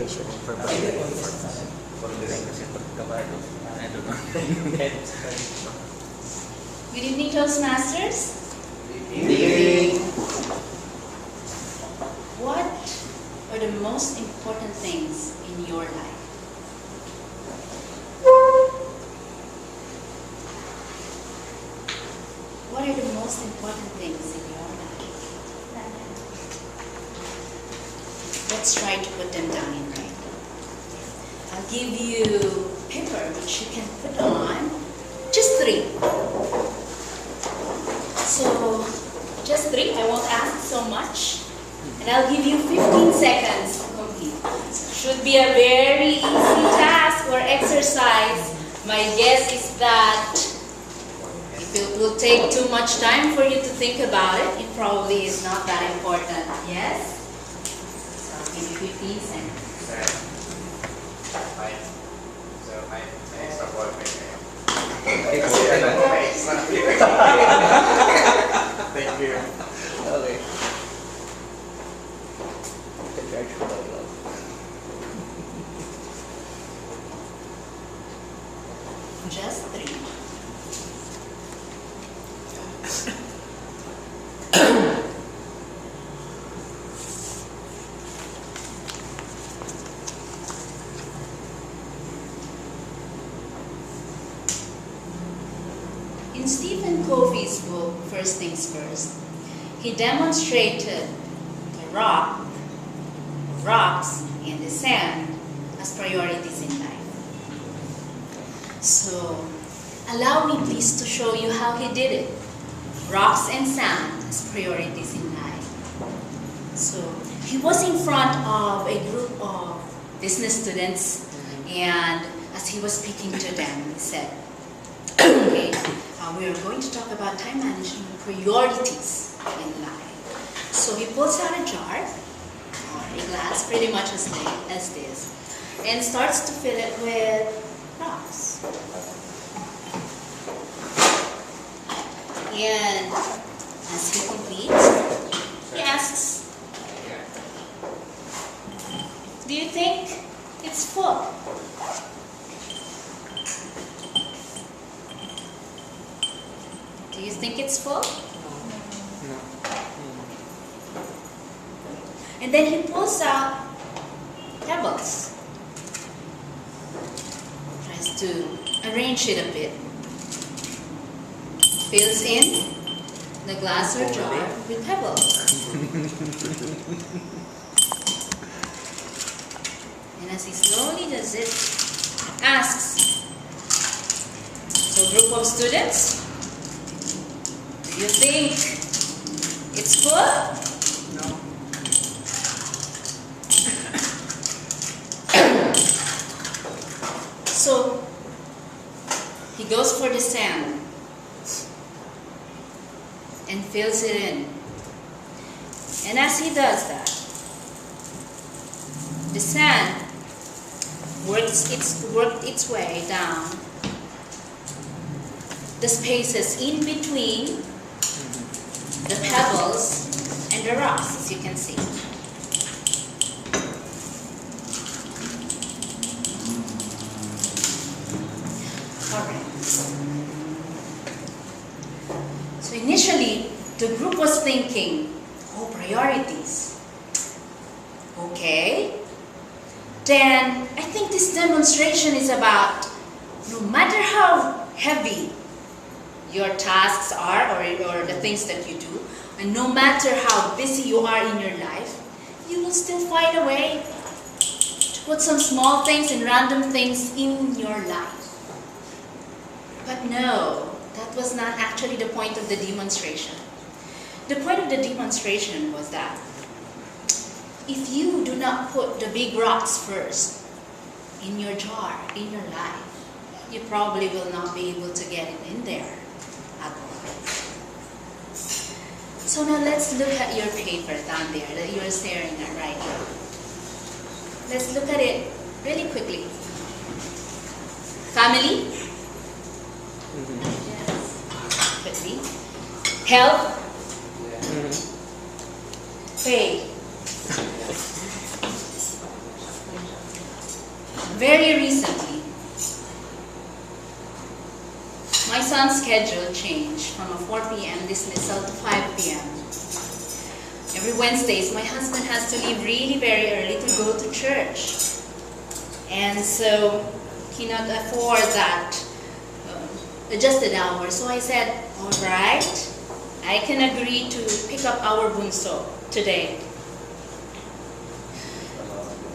Good evening, Toastmasters. Good evening. What are the most important things in your life? What are the most important things in your life? Let's try to put them down in writing. I'll give you paper which you can put on. Just 3. So, just 3. I won't ask so much. And I'll give you 15 seconds to complete. Should be a very easy task or exercise. My guess is that if it will take too much time for you to think about it, it probably is not that important. Yes? So I'll give you 15 seconds. Thank you. Okay. Just 3. In Stephen Covey's book, First Things First, he demonstrated the rocks, and the sand as priorities in life. So, allow me please to show you how he did it. Rocks and sand as priorities in life. So, he was in front of a group of business students, and as he was speaking to them, he said, okay, we are going to talk about time management priorities in life. So he pulls out a jar, or a glass, pretty much as this, and starts to fill it with rocks. And as he completes, he asks, do you think it's full? Do you think it's full? No. And then he pulls out pebbles. Tries to arrange it a bit. Fills in the glass or jar with pebbles. And as he slowly does it, asks, so group of students, do you think it's full? No. So he goes for the sand and fills it in. And as he does that, the sand worked its way down the spaces in between the pebbles and the rocks, as you can see. Alright. So initially, the group was thinking, oh, priorities. Okay. Then, I think this demonstration is about no matter how heavy your tasks are or the things that you do, and no matter how busy you are in your life, you will still find a way to put some small things and random things in your life. But no, that was not actually the point of the demonstration. The point of the demonstration was that if you do not put the big rocks first in your jar, in your life, you probably will not be able to get it in there. So now let's look at your paper down there that you're staring at right now. Let's look at it really quickly. Family? Yes. Quickly. Health? Pay? very recently, my son's schedule changed from a 4 p.m. dismissal to 5 p.m. Every Wednesdays, my husband has to leave really very early to go to church. And so he cannot afford that adjusted hour. So I said, all right, I can agree to pick up our bunso today.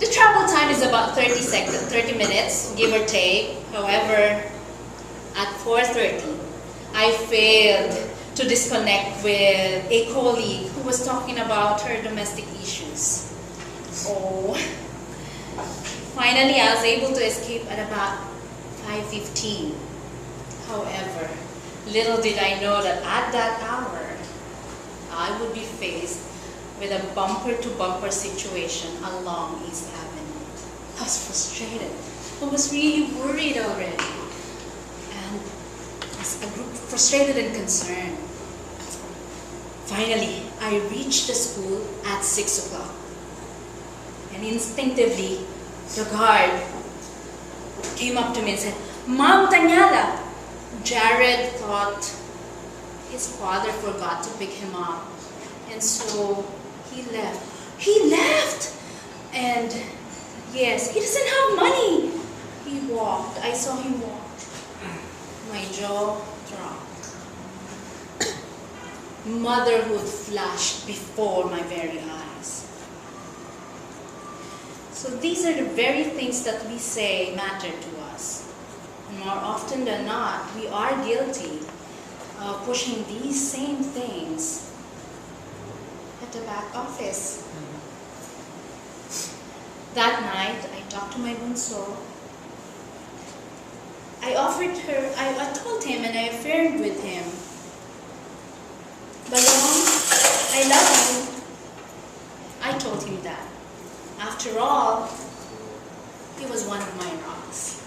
The travel time is about 30 minutes, give or take. However, at 4:30, I failed to disconnect with a colleague who was talking about her domestic issues. Oh. Finally, I was able to escape at about 5:15. However, little did I know that at that hour, I would be faced with a bumper-to-bumper situation along East Avenue. I was frustrated. I was really worried already. And I grew frustrated and concerned. Finally, I reached the school at 6 o'clock. And instinctively, the guard came up to me and said, Ma'am Tanyala. Jared thought his father forgot to pick him up. And so he left. He left! And yes, he doesn't have money. He walked. I saw him walk. My jaw dropped. Motherhood flashed before my very eyes. So these are the very things that we say matter to us. And more often than not, we are guilty of pushing these same things at the back office. That night, I talked to my bunso. I told him and I affirmed with him, Balong, I love you. I told him that. After all, he was one of my rocks.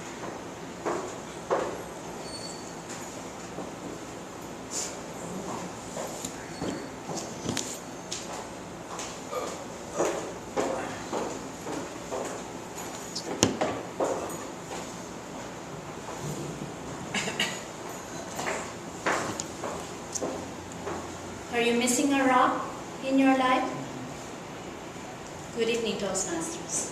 Are you missing a rock in your life? Good evening, Toastmasters.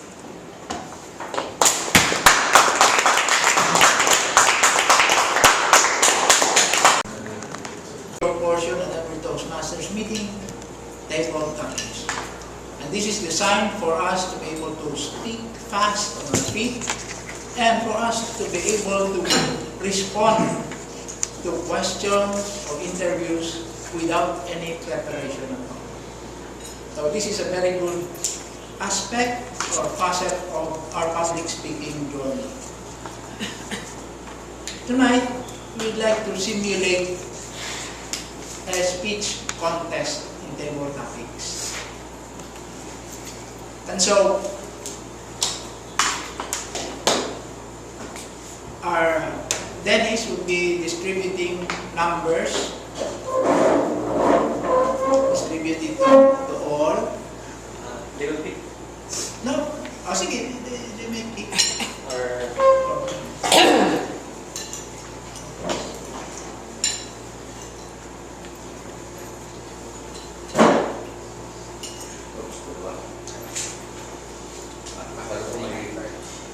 Portion of every Toastmasters meeting, table topics. And this is designed for us to be able to speak fast on our feet and for us to be able to respond to questions or interviews without any preparation at all. So this is a very good aspect or facet of our public speaking journey. Tonight, we'd like to simulate a speech contest in table topics. And so, our Dennis will be distributing numbers, distributed to all. They will pick. No, sige, they may pick. Or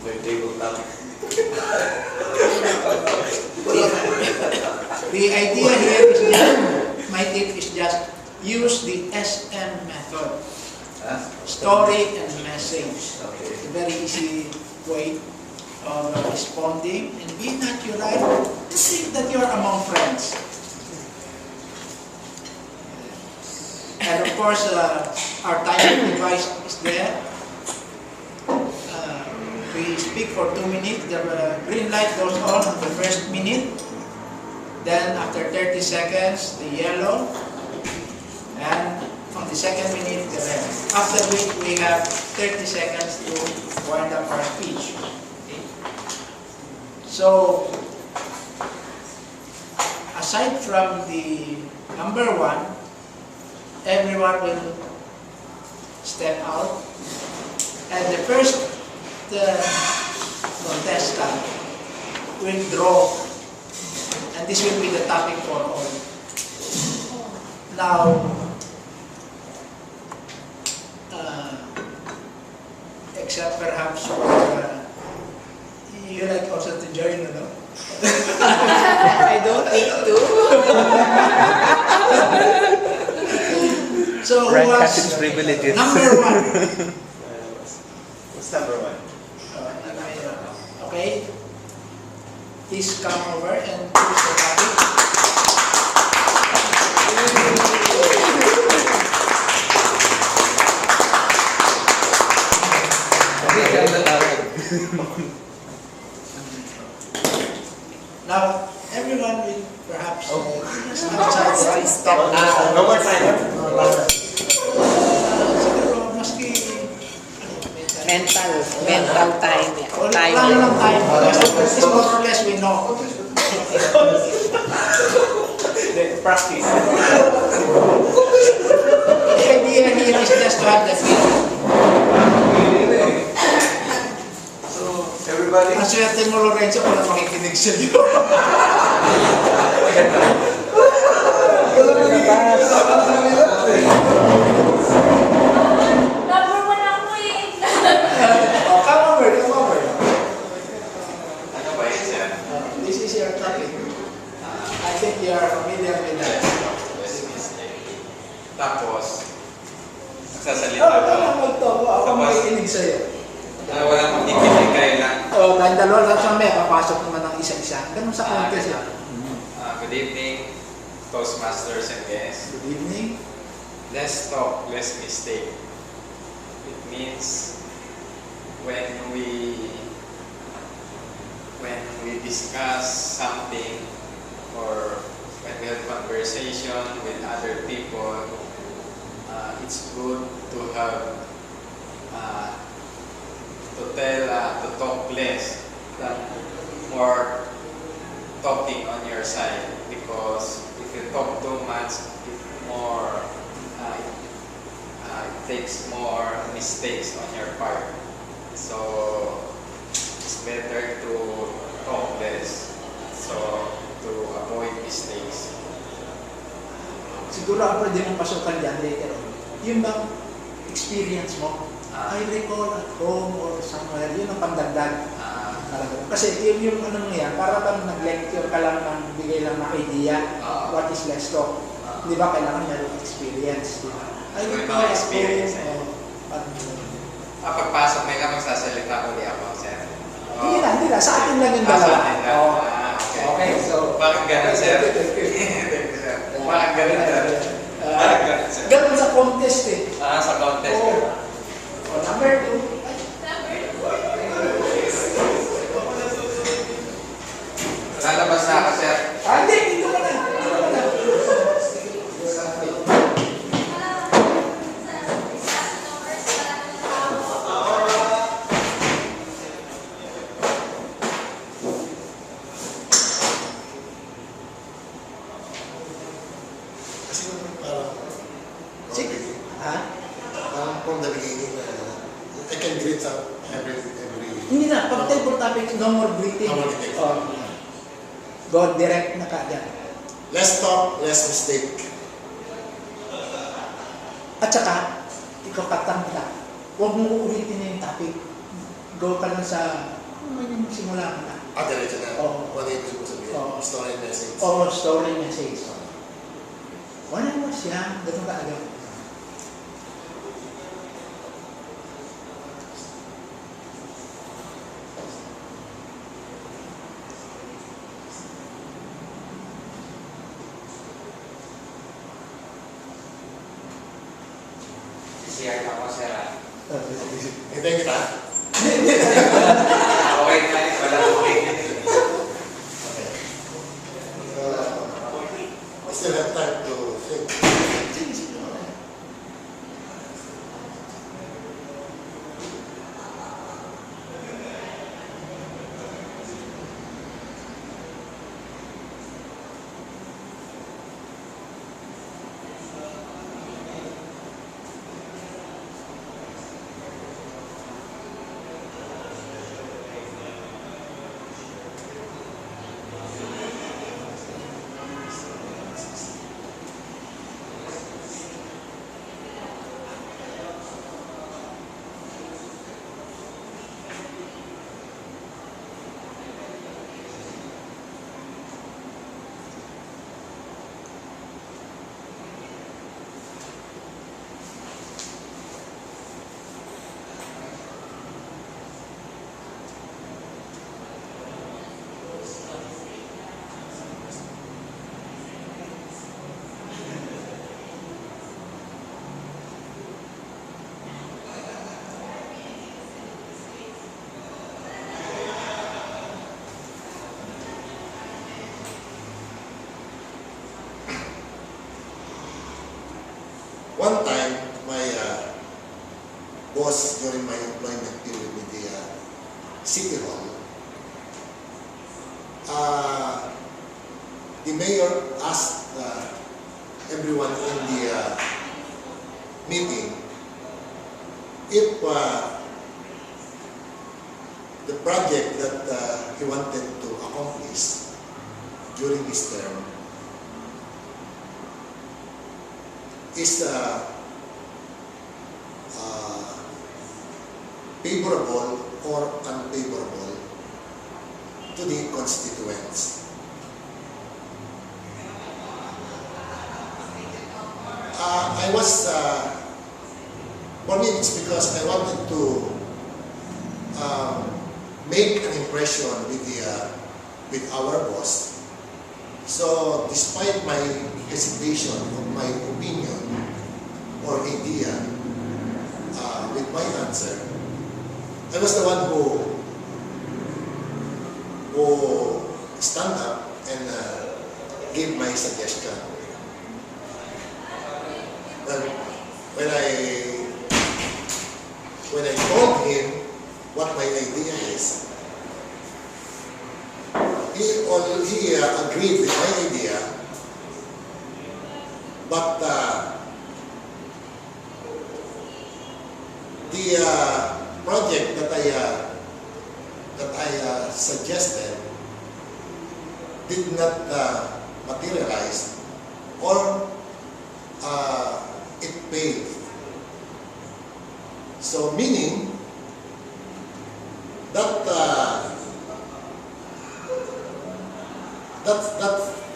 may tabletop. The idea here is that my tip is just use the SM method. Story and message. It's a very easy way of responding and be natural. Just think that you're among friends. And of course, our timing device is there. We speak for 2 minutes. The green light goes on the first minute. Then after 30 seconds, the yellow. And on the second minute, the red. After which we have 30 seconds to wind up our speech. Okay. So, aside from the number 1, everyone will step out. And the first stand, we'll draw, and this will be the topic for all. Now, except perhaps for, you like also to join, you know? I don't think to. So who Rank was has its privileges. number one? What's number one? Okay, please come over and choose the topic. Now, everyone will perhaps Stop now. No more time. siguro maski Mental time. Lang lang tayo. This more or less we know. Then practice. The idea here is just to have the feeling. So, everybody. Ang swerte mo, Lorenzo, kung na makikinig sa iyo. Number one ako eh. Oh, come over, come over. Ano ba yun, sir? This is your topic. I think you are familiar with that. Tapos, nagsasalita Oh, ko. wala magtoko. Ako Tapos, makikinig sa iyo. walang magkikinig kayo lang. Oh, tayong dalawa lang sa may papasok naman ng isa-isa. Ganun sa contest. Good evening, Toastmasters and guests. Good evening. Less talk, less mistake. It means when we discuss something or when we have conversation with other people, it's good to have to talk less than more talking on your side, because if you talk too much, it takes more mistakes on your part. So it's better to talk less, so to avoid mistakes. Siguro ako pwede mong pasukan dyan later on. Yung bang experience mo? I recall at home or somewhere, yun ang pandagdag. Kasi yung ano mo yan, para bang nag-lecture ka lang ng bigay lang na idea, what is less talk. Di ba, kailangan meron experience. Di ba? I May recall mga at experience, home. Pagpasok may ka magsasalita uli ako, sir. Hindi na. Sa atin lang yung Sa dalawa. atin lang. Oo. Okay. Okay, so... Bakit ganun, sir? Thank you. Bakit ganun, sir? Bakit ganun, sir? Ganun sa contest eh. Sa contest. Oo. Oh, number 2. Lalabas na ako, sir. Hindi, dito ka na. Dito ka na. Kasi parang Sige. Ha? parang from the beginning I can greet up every Hindi na. Pag table topic, no more greeting. No more greeting. Oh. Go direct na kagad. less talk, less mistake. At saka, ikaw katang-ta. Huwag mo uulitin na yung topic. Go ka lang sa... Ano man yung simula ka na? Diretso na. Oo. Kung ano yung gusto mo sabihin. Oo. Story and message. O story message. Wala mo siya. Ganun ka agad. CR na ako, sir. Hintayin kita. Okay na, wala okay. Okay. I still have time to think. Sige, sige. one time, my boss during my employment period with the City Hall, the mayor asked everyone in the meeting if the project that he wanted to accomplish during his term is favorable or unfavorable to the constituents. I was, for me it's because I wanted to make an impression with our boss. So despite my hesitation of my opinion or idea with my answer, I was the one who stand up and gave my suggestion. Well, when I told him what my idea is, he agreed with my idea, but the project that I suggested did not materialize, or it failed. So meaning that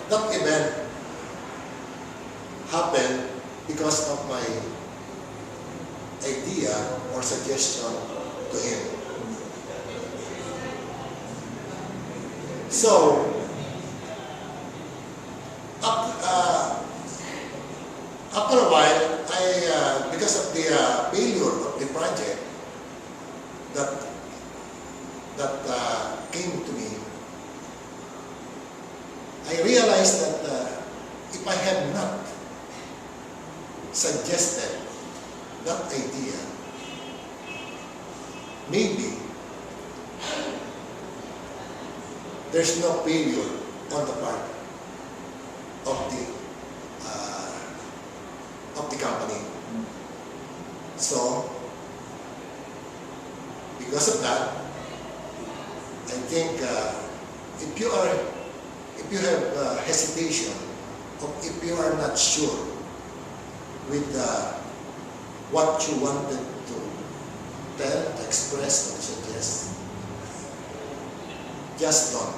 that event happened because of my idea or suggestion to him. So after a while, because of the failure of the project that came to me, I realized that if I had not suggested that idea, maybe there's no failure on the part of the company. So, because of that, I think if you have hesitation, or if you are not sure with what you wanted to tell, express, or suggest, just don't.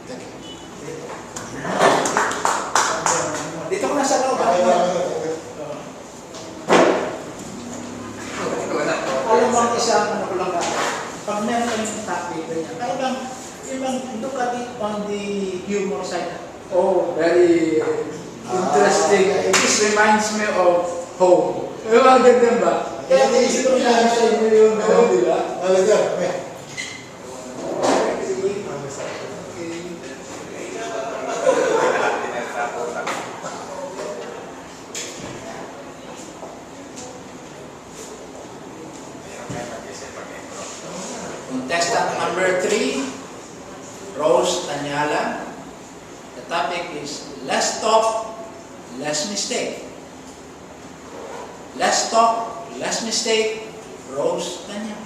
Thank you. Dito ko na sa loob. Alam mo ang isang ano ko lang ka, pag meron kayong topic, kaya bang look at it on the humor side. Oh, very interesting. This reminds me of home. Ang ganda ba? Kaya naisip ko na sa inyo yung gano'n, di ba? Contestant number 3, Rose Tanyala. The topic is less talk, less mistake. Less talk, less mistake, Rose Tanyala.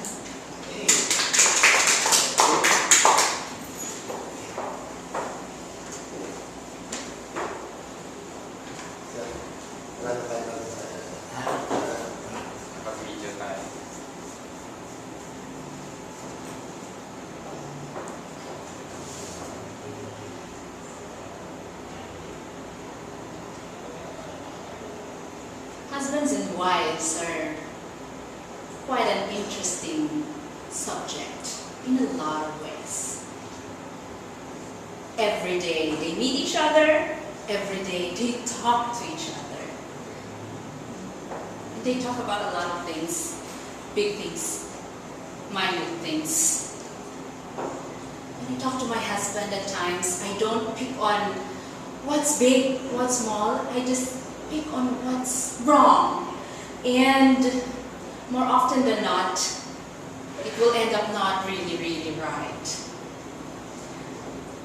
Pag-video tayo. Husbands and wives are quite an interesting subject in a lot of ways. Every day they meet each other, every day they talk to each other. And they talk about a lot of things, big things, minor things. When I talk to my husband at times, I don't pick on what's big, what's small. I just pick on what's wrong. And more often than not, it will end up not really, really right.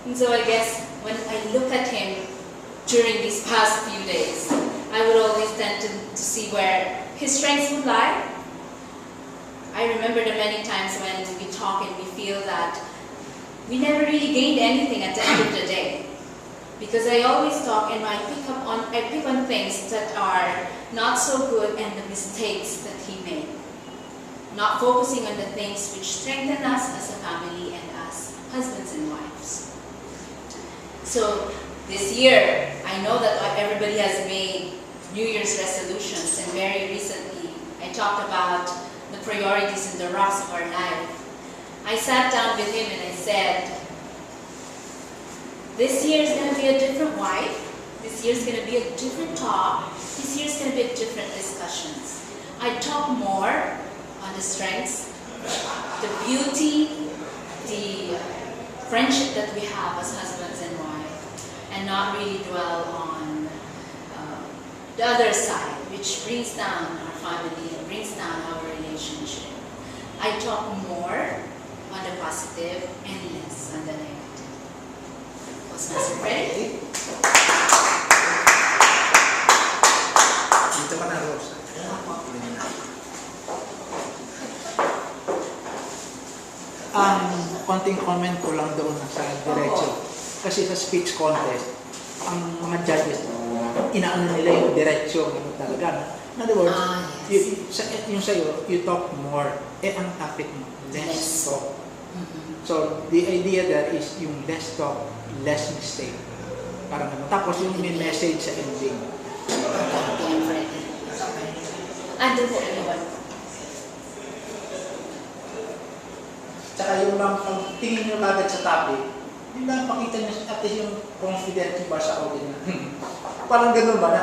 And so I guess when I look at him during these past few days, I would always tend to see where his strengths would lie. I remember the many times when we talk and we feel that we never really gained anything at the end of the day. Because I always talk and I pick on things that are not so good and the mistakes that he made. Not focusing on the things which strengthen us as a family and as husbands and wives. So this year, I know that everybody has made New Year's resolutions, and very recently I talked about the priorities and the rocks of our life. I sat down with him and I said, this year is going to be a different wife, this year is going to be a different talk, this year is going to be different discussions. I talk more on the strengths, the beauty, the friendship that we have as husbands and wives, and not really dwell on the other side, which brings down our family and brings down our relationship. I talk more on the positive and less on the negative. Toastmaster ready? Dito ka na, Rose. Konting comment ko lang doon sa diretso. Kasi sa speech contest, ang mga judges, inaano nila yung diretso, ano talaga. In other words, yung sa'yo, you talk more. Ang topic mo, less talk. So, the idea there is yung less talk, less mistake. Parang ano. Tapos yung may message sa ending. Andun po, anyone? Tsaka yung lang, pag tingin nyo kagad sa topic, yung lang pakita nyo at least yung confident yung ba sa audience. Parang ganun ba?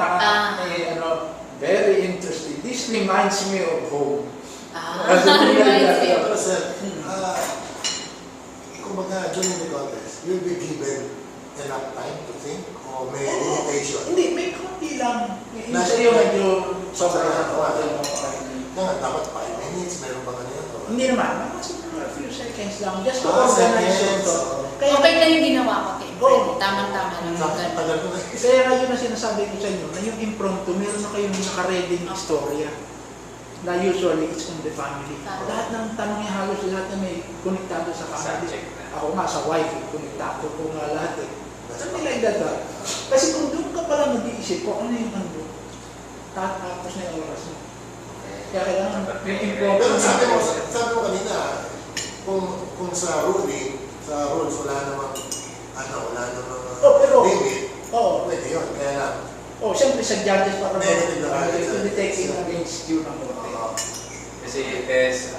Very interesting. This reminds me of home. Reminds me of Sir, kumbaga during the contest, you'll be given enough time to think o may limitation? Hindi, may konti lang. Yung sa'yo medyo sobrang dapat 5 minutes, meron ba ganyan? Hindi naman. A few seconds lang. Just to organize it. Kaya okay na yung ginawa ko, Tim. Tamang-tama lang. Kaya nga yun na sinasabi ko sa inyo, na yung impromptu, meron na kayong naka-ready ng istorya. Na usually, it's on the family. Lahat ng tanong niya halos lahat na may konektado sa family. Ako nga, sa wife, konektado ko nga lahat eh. Something like that. Kasi kung doon ka pala mag-iisip ko, ano yung ano, tapos na yung oras mo. Kaya kailangan yung impromptu. Pero sabi mo kanina, kung sa ruling, sa rules, wala namang limit, pwede yun. Kaya lang. Siyempre sa judges para to be taking against you ng konti. Kasi it is,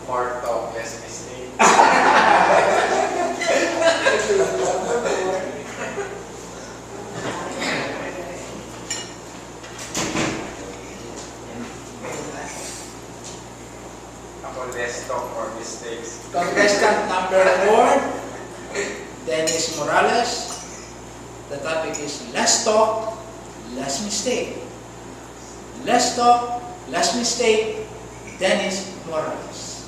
more talk, less mistake. Ako, less talk or mistakes. Contestant number 4, Dennis Morales. The topic is less talk, less mistake. Less talk, less mistake, Dennis Morales.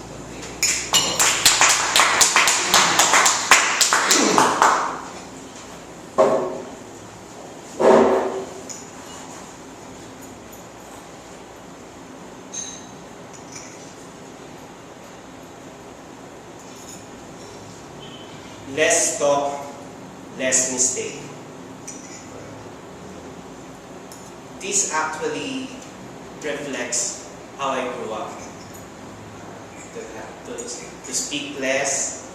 Less talk, less mistake. This actually reflects how I grew up. To speak less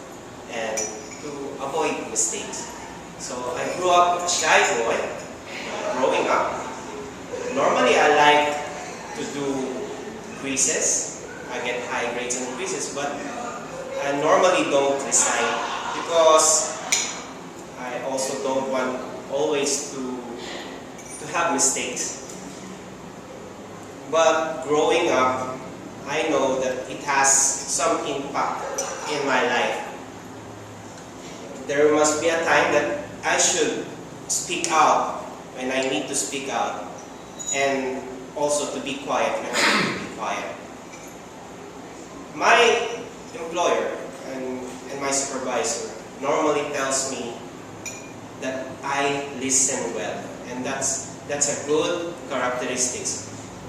and to avoid mistakes. So I grew up a shy boy, growing up. Normally I like to do quizzes. I get high grades in quizzes, but I normally don't recite because I also don't want always to have mistakes. But growing up, I know that it has some impact in my life. There must be a time that I should speak out when I need to speak out. and also to be quiet when I need to be quiet. My employer and my supervisor normally tells me that I listen well, and that's a good characteristic,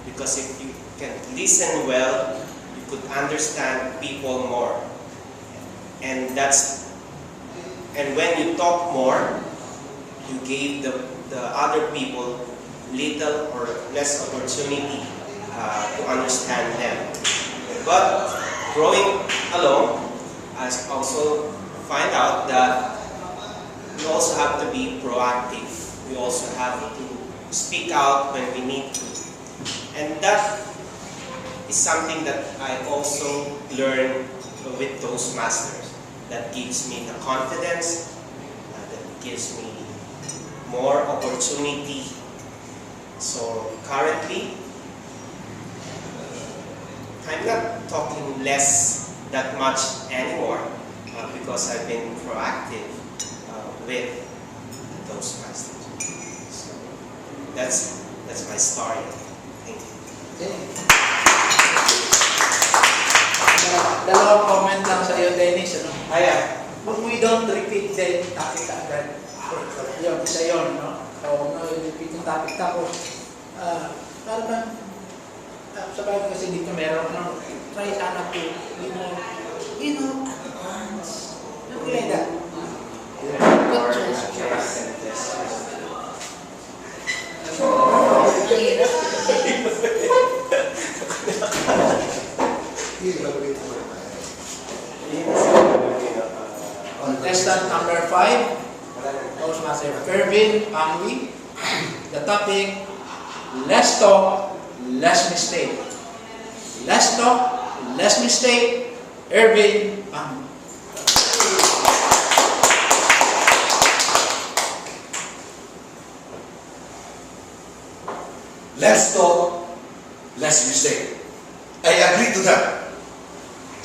because if you can listen well, you could understand people more, and when you talk more, you gave the other people little or less opportunity to understand them. But growing along, I also find out that we also have to be proactive. We also have to speak out when we need to. And that is something that I also learned with Toastmasters. That gives me the confidence, that gives me more opportunity. So currently, I'm not talking less that much anymore because I've been proactive with Toastmasters. So that's my story. Thank you. Dalawang comment lang sa iyo, Dennis. Ano? Ayan. We don't repeat the topic agad. Yun, isa yun, no? So, no, repeat yung topic. Tapos, parang sa bagay kasi dito meron, no? Try sana to, advance. Something like that. Or Contestant number 5, Toastmaster Kervin Pangwi. The topic, less talk, less mistake. Less talk, less mistake, Ervin Pangwi. Less talk, less mistake. I agree to that.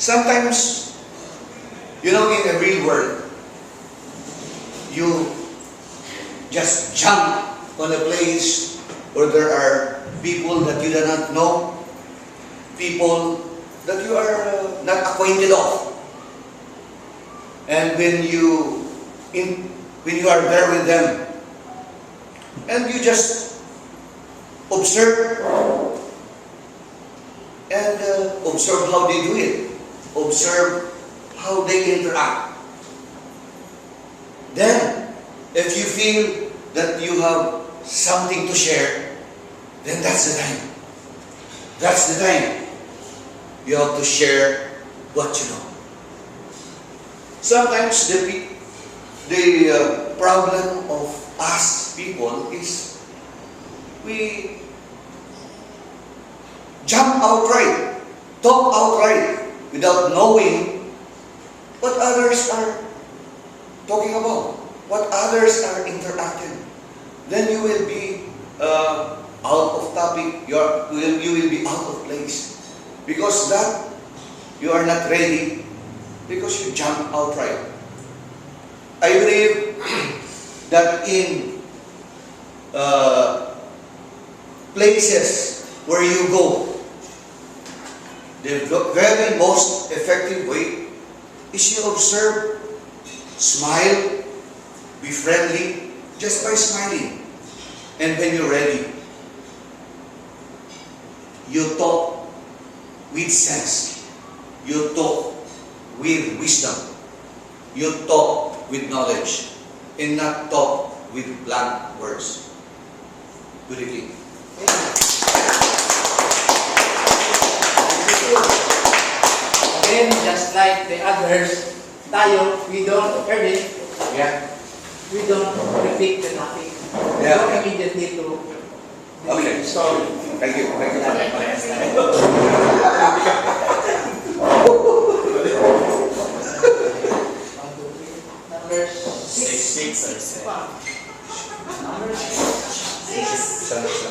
Sometimes, in the real world, you just jump on a place where there are people that you do not know, people that you are not acquainted of. And when you are there with them, and you just observe and observe how they do it, observe how they interact. Then, if you feel that you have something to share, then that's the time. That's the time you have to share what you know. Sometimes the problem of us people is we jump outright, talk outright, without knowing what others are talking about, what others are interacting. Then you will be out of topic, you will be out of place. Because that, you are not ready, because you jump outright. I believe that in places where you go, the very most effective way is you observe, smile, be friendly, just by smiling. And when you're ready, you talk with sense. You talk with wisdom. You talk with knowledge. And not talk with blunt words. Good evening. Again, just like the others, tayo, we don't repeat the topic. We Yeah. go immediately to Okay. the story. Thank you. Thank you for that. Number 6. Number 6.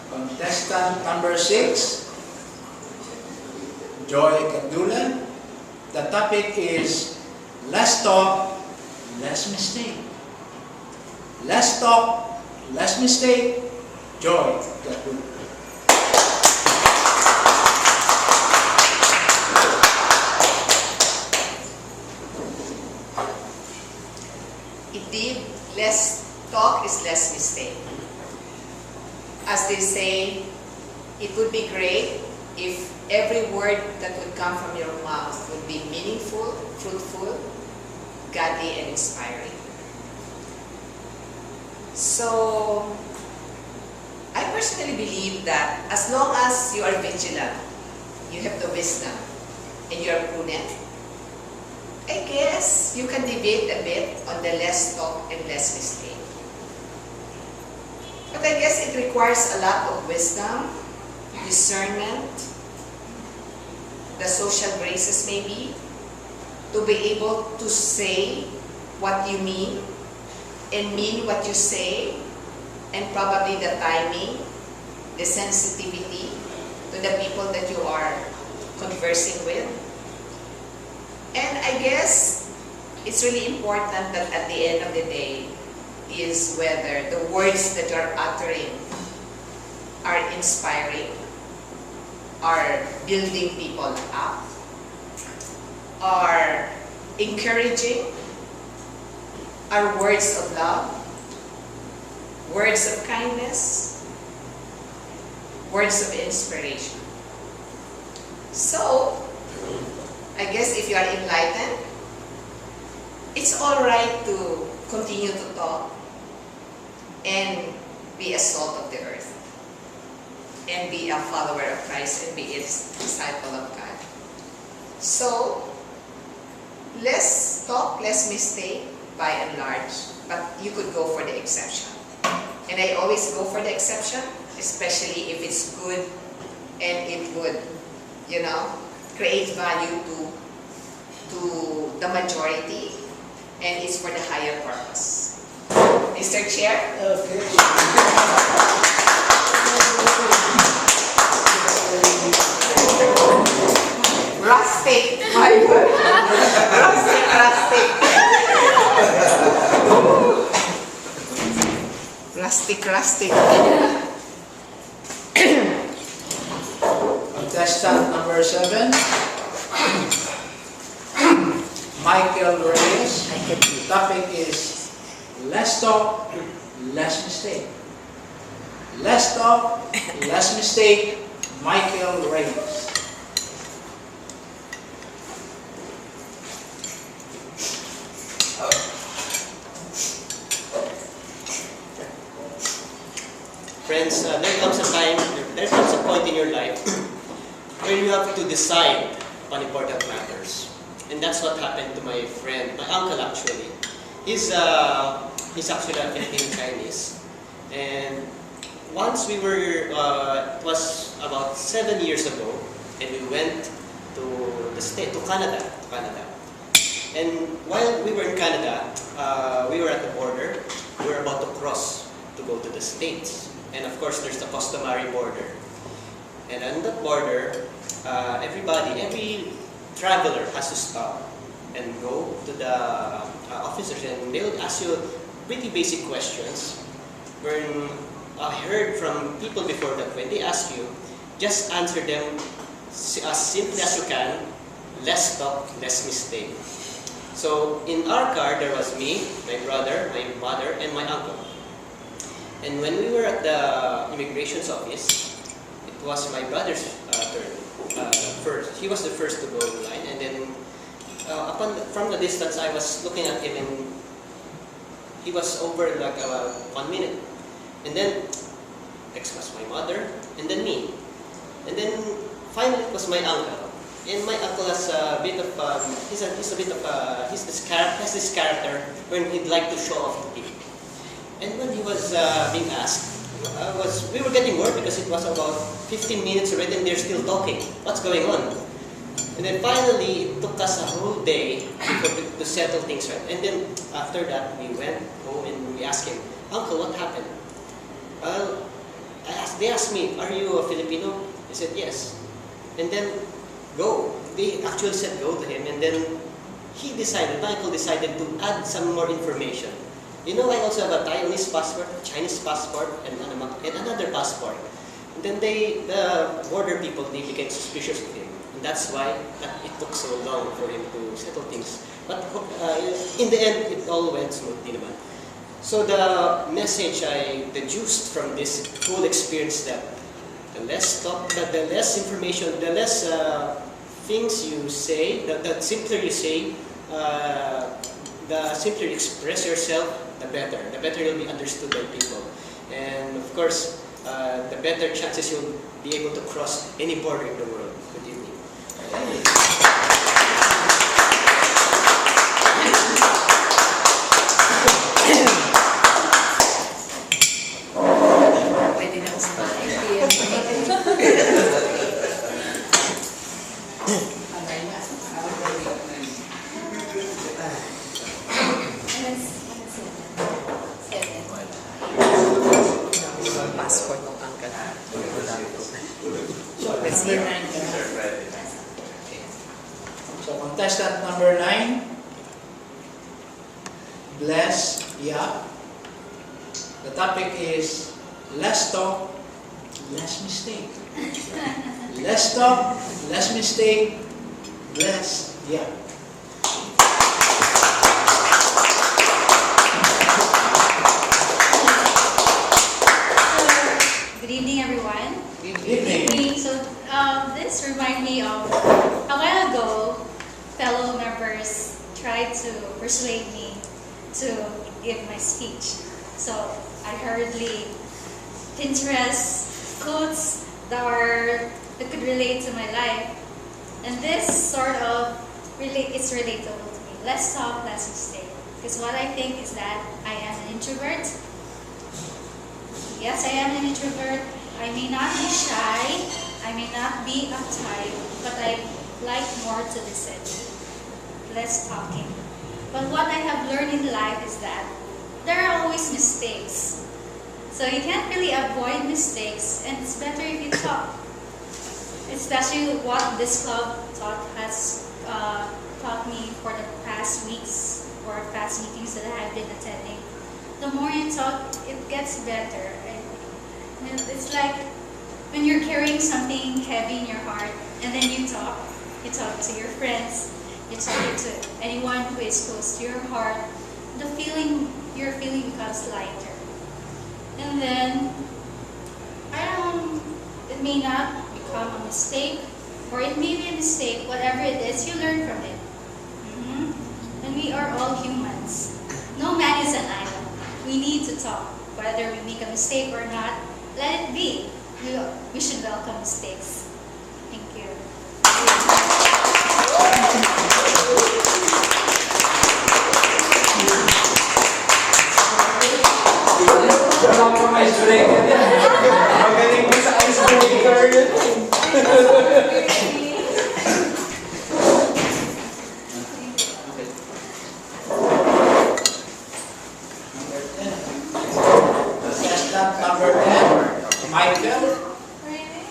Contestant number 6, Joy Kadula. The topic is less talk, less mistake. Less talk, less mistake, joy that will. Indeed, less talk is less mistake. As they say, it would be great if every word that would come from your mouth would be meaningful, fruitful, godly, and inspiring. So, I personally believe that as long as you are vigilant, you have the wisdom, and you are prudent, I guess you can debate a bit on the less talk and less mistake. But I guess it requires a lot of wisdom, discernment, the social graces maybe, to be able to say what you mean and mean what you say, and probably the timing, the sensitivity to the people that you are conversing with. And I guess it's really important that at the end of the day is whether the words that you're uttering are inspiring, are building people up, are encouraging, are words of love, words of kindness, words of inspiration. So, I guess if you are enlightened, it's all right to continue to talk and be a salt of the earth and be a follower of Christ and be a disciple of God. So, less talk, less mistake by and large, but you could go for the exception. And I always go for the exception, especially if it's good and it would, create value to the majority, and it's for the higher purpose. Mr. Chair? Okay. Rustic, my word. Rustic. Rustic. Contestant number 7, Michael Reyes. The topic is less talk, less mistake. Less talk, less mistake, Michael Reyes. Friends, there comes a point in your life where you have to decide on important matters. And that's what happened to my friend, my uncle actually. He's actually a Filipino Chinese. And once we were, it was about 7 years ago, and we went to Canada. And while we were in Canada, we were at the border. We were about to cross to go to the States. And of course, there's the customary border. And on that border, every traveler has to stop and go to the officers, and they would ask you pretty basic questions. When I heard from people before that when they ask you, just answer them as simply as you can, less talk, less mistake. So in our car, there was me, my brother, my mother, and my uncle. And when we were at the immigration office, it was my brother's turn first. He was the first to go in line, and then from the distance, I was looking at him, and he was over like 1 minute. And then next was my mother, and then me. And then finally it was my uncle. And my uncle has a bit of has this character when he'd like to show off to people. And when he was being asked, we were getting worried because it was about 15 minutes already and they're still talking. What's going on? And then finally, it took us a whole day to settle things right. And then after that, we went home and we asked him, Uncle, what happened? They asked me, are you a Filipino? He said, yes. And then, go. They actually said go to him, and then Michael decided to add some more information. You know, I also have a Taiwanese passport, Chinese passport, and another passport. And then the border people, they became suspicious of him. And that's why it took so long for him to settle things. But in the end, it all went smoothly naman. So the message I deduced from this whole experience that the less talk, the less information, the less things you say, the simpler you say, the simpler you express yourself, the better. The better you'll be understood by people. And of course, the better chances you'll be able to cross any border in the world. Good evening. Pwede na umahay. Passport ng angkat. Let's hear. So contestant number 9, Bless, yeah. The topic is less talk, less mistake. Less talk, less mistake, Bless, yeah. Good evening, everyone. Good evening. So, this reminds me of a while ago, fellow members tried to persuade me to give my speech. So, I hurriedly Pinterest quotes that could relate to my life, and this sort of it's relatable to me. Less talk, less mistake. Because what I think is that I am an introvert. Yes, I am an introvert. I may not be shy, I may not be uptight, but I like more to listen, less talking. But what I have learned in life is that there are always mistakes. So you can't really avoid mistakes, and it's better if you talk. Especially what this club has taught me for the past weeks or past meetings that I have been attending. The more you talk, it gets better. And it's like when you're carrying something heavy in your heart, and then you talk to your friends, you talk to anyone who is close to your heart, your feeling becomes lighter. And then, it may not become a mistake, or it may be a mistake, whatever it is, you learn from it. And we are all humans. No man is an island. We need to talk. Whether we make a mistake or not, let it be. We should welcome mistakes. Thank you. Wala pang icebreaker yan. Magaling mo sa icebreaker yun. Contestant number 10, Michael.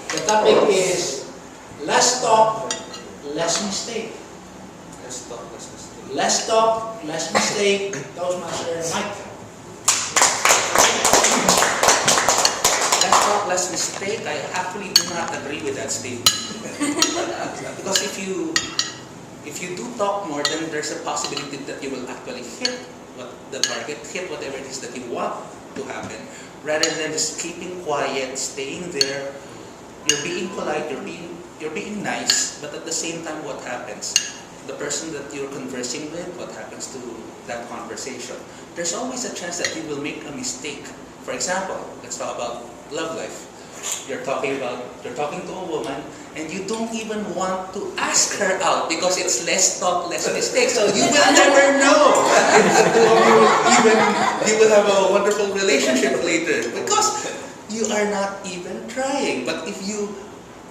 The topic is less talk, less mistake. Let's talk, let's mistake. Less talk, less mistake, Toastmaster Michael. Less talk, less mistake. I actually do not agree with that statement. Because if you do talk more, then there's a possibility that you will actually hit what the target, hit whatever it is that you want to happen, rather than just keeping quiet, staying there. You're being polite, you're being nice, but at the same time, what happens? The person that you're conversing with, what happens to that conversation? There's always a chance that you will make a mistake. For example, let's talk about love life. You're talking to a woman, and you don't even want to ask her out because it's less talk, less mistake. So you will never know if you will have a wonderful relationship later because you are not even trying. But if you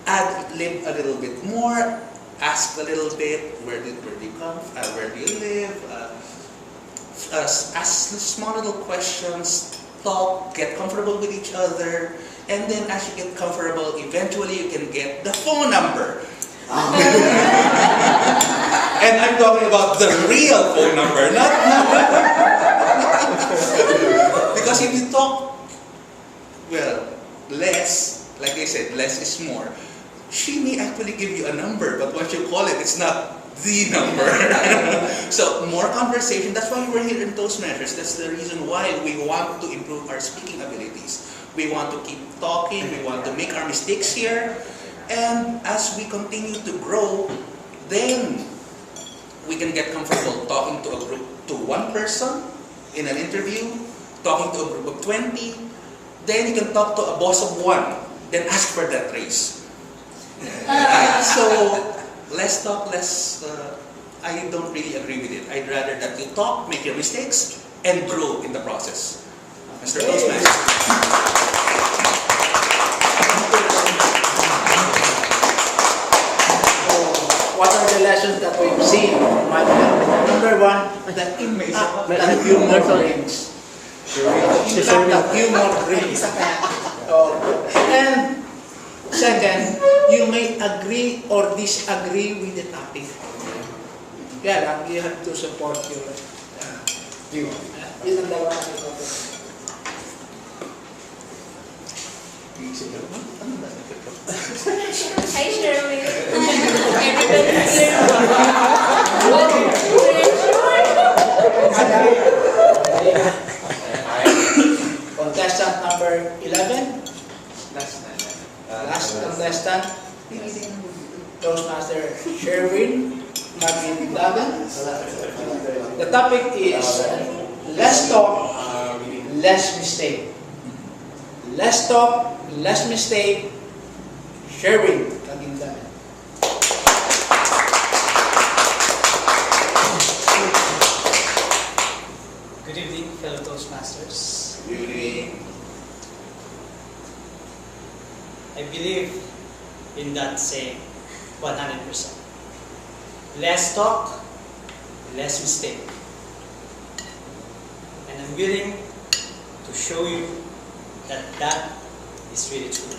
ad-lib a little bit more, ask a little bit, where do you come? Where do you live? Ask small little questions. Talk, get comfortable with each other, and then as you get comfortable, eventually you can get the phone number. And I'm talking about the real phone number, not because if you talk, well, less, like I said, less is more. She may actually give you a number, but once you call it, it's not the number. So more conversation. That's why we're here in Toastmasters. That's the reason why we want to improve our speaking abilities. We want to keep talking. We want to make our mistakes here. And as we continue to grow, then we can get comfortable talking to a group, to one person in an interview, talking to a group of 20. Then you can talk to a boss of 1. Then ask for that raise. Right? So less talk, less. I don't really agree with it. I'd rather that you talk, make your mistakes, and grow in the process. Mr. Toastmaster. What are the lessons that we've seen from Manila? Number 1, the impact that humor brings. That humor brings. And second, you may agree or disagree with the topic. Kaya lang, you have to support your view. Yun ang dalawa natin topic. Hi, Shirley. Everybody's here. Contestant number 11. Last contestant, Toastmaster Sherwin Magdindagan. The topic is less talk, less mistake. Less talk, less mistake. Sherwin Magdindagan. Good evening, fellow Toastmasters. Good evening. I believe in that saying 100%. Less talk, less mistake. And I'm willing to show you that that is really true.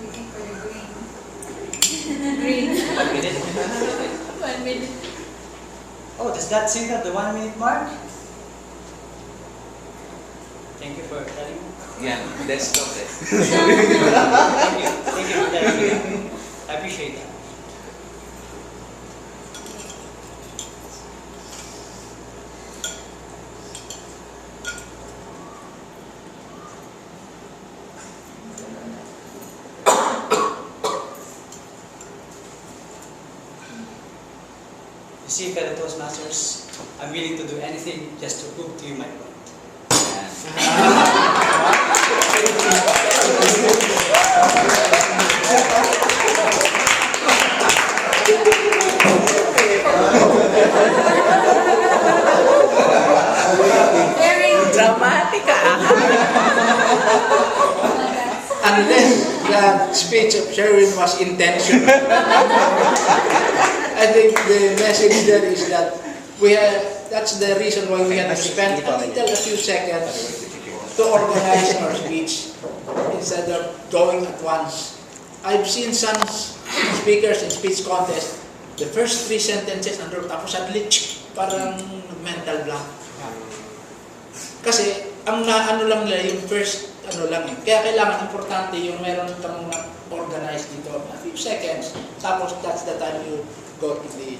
Waiting for the green. 1 minute. 1 minute. Oh, does that sync at the 1 minute mark? Thank you for telling me. Yeah, let's stop it. Thank you for telling me. I appreciate that. You see, fellow Toastmasters, I'm willing to do anything just to prove to you my point. Very Dramatic Unless the speech of Sherwin was intentional. I think the message there is that that's the reason why we had to spend a few seconds to organize our speech instead of going at once. I've seen some speakers in speech contest, the first 3 sentences andun, tapos suddenly, parang mental blank. Kasi, ang ano lang nila, yung first, lang eh. Kaya kailangan, importante yung meron kang organize dito, a few seconds, tapos that's the time you go to the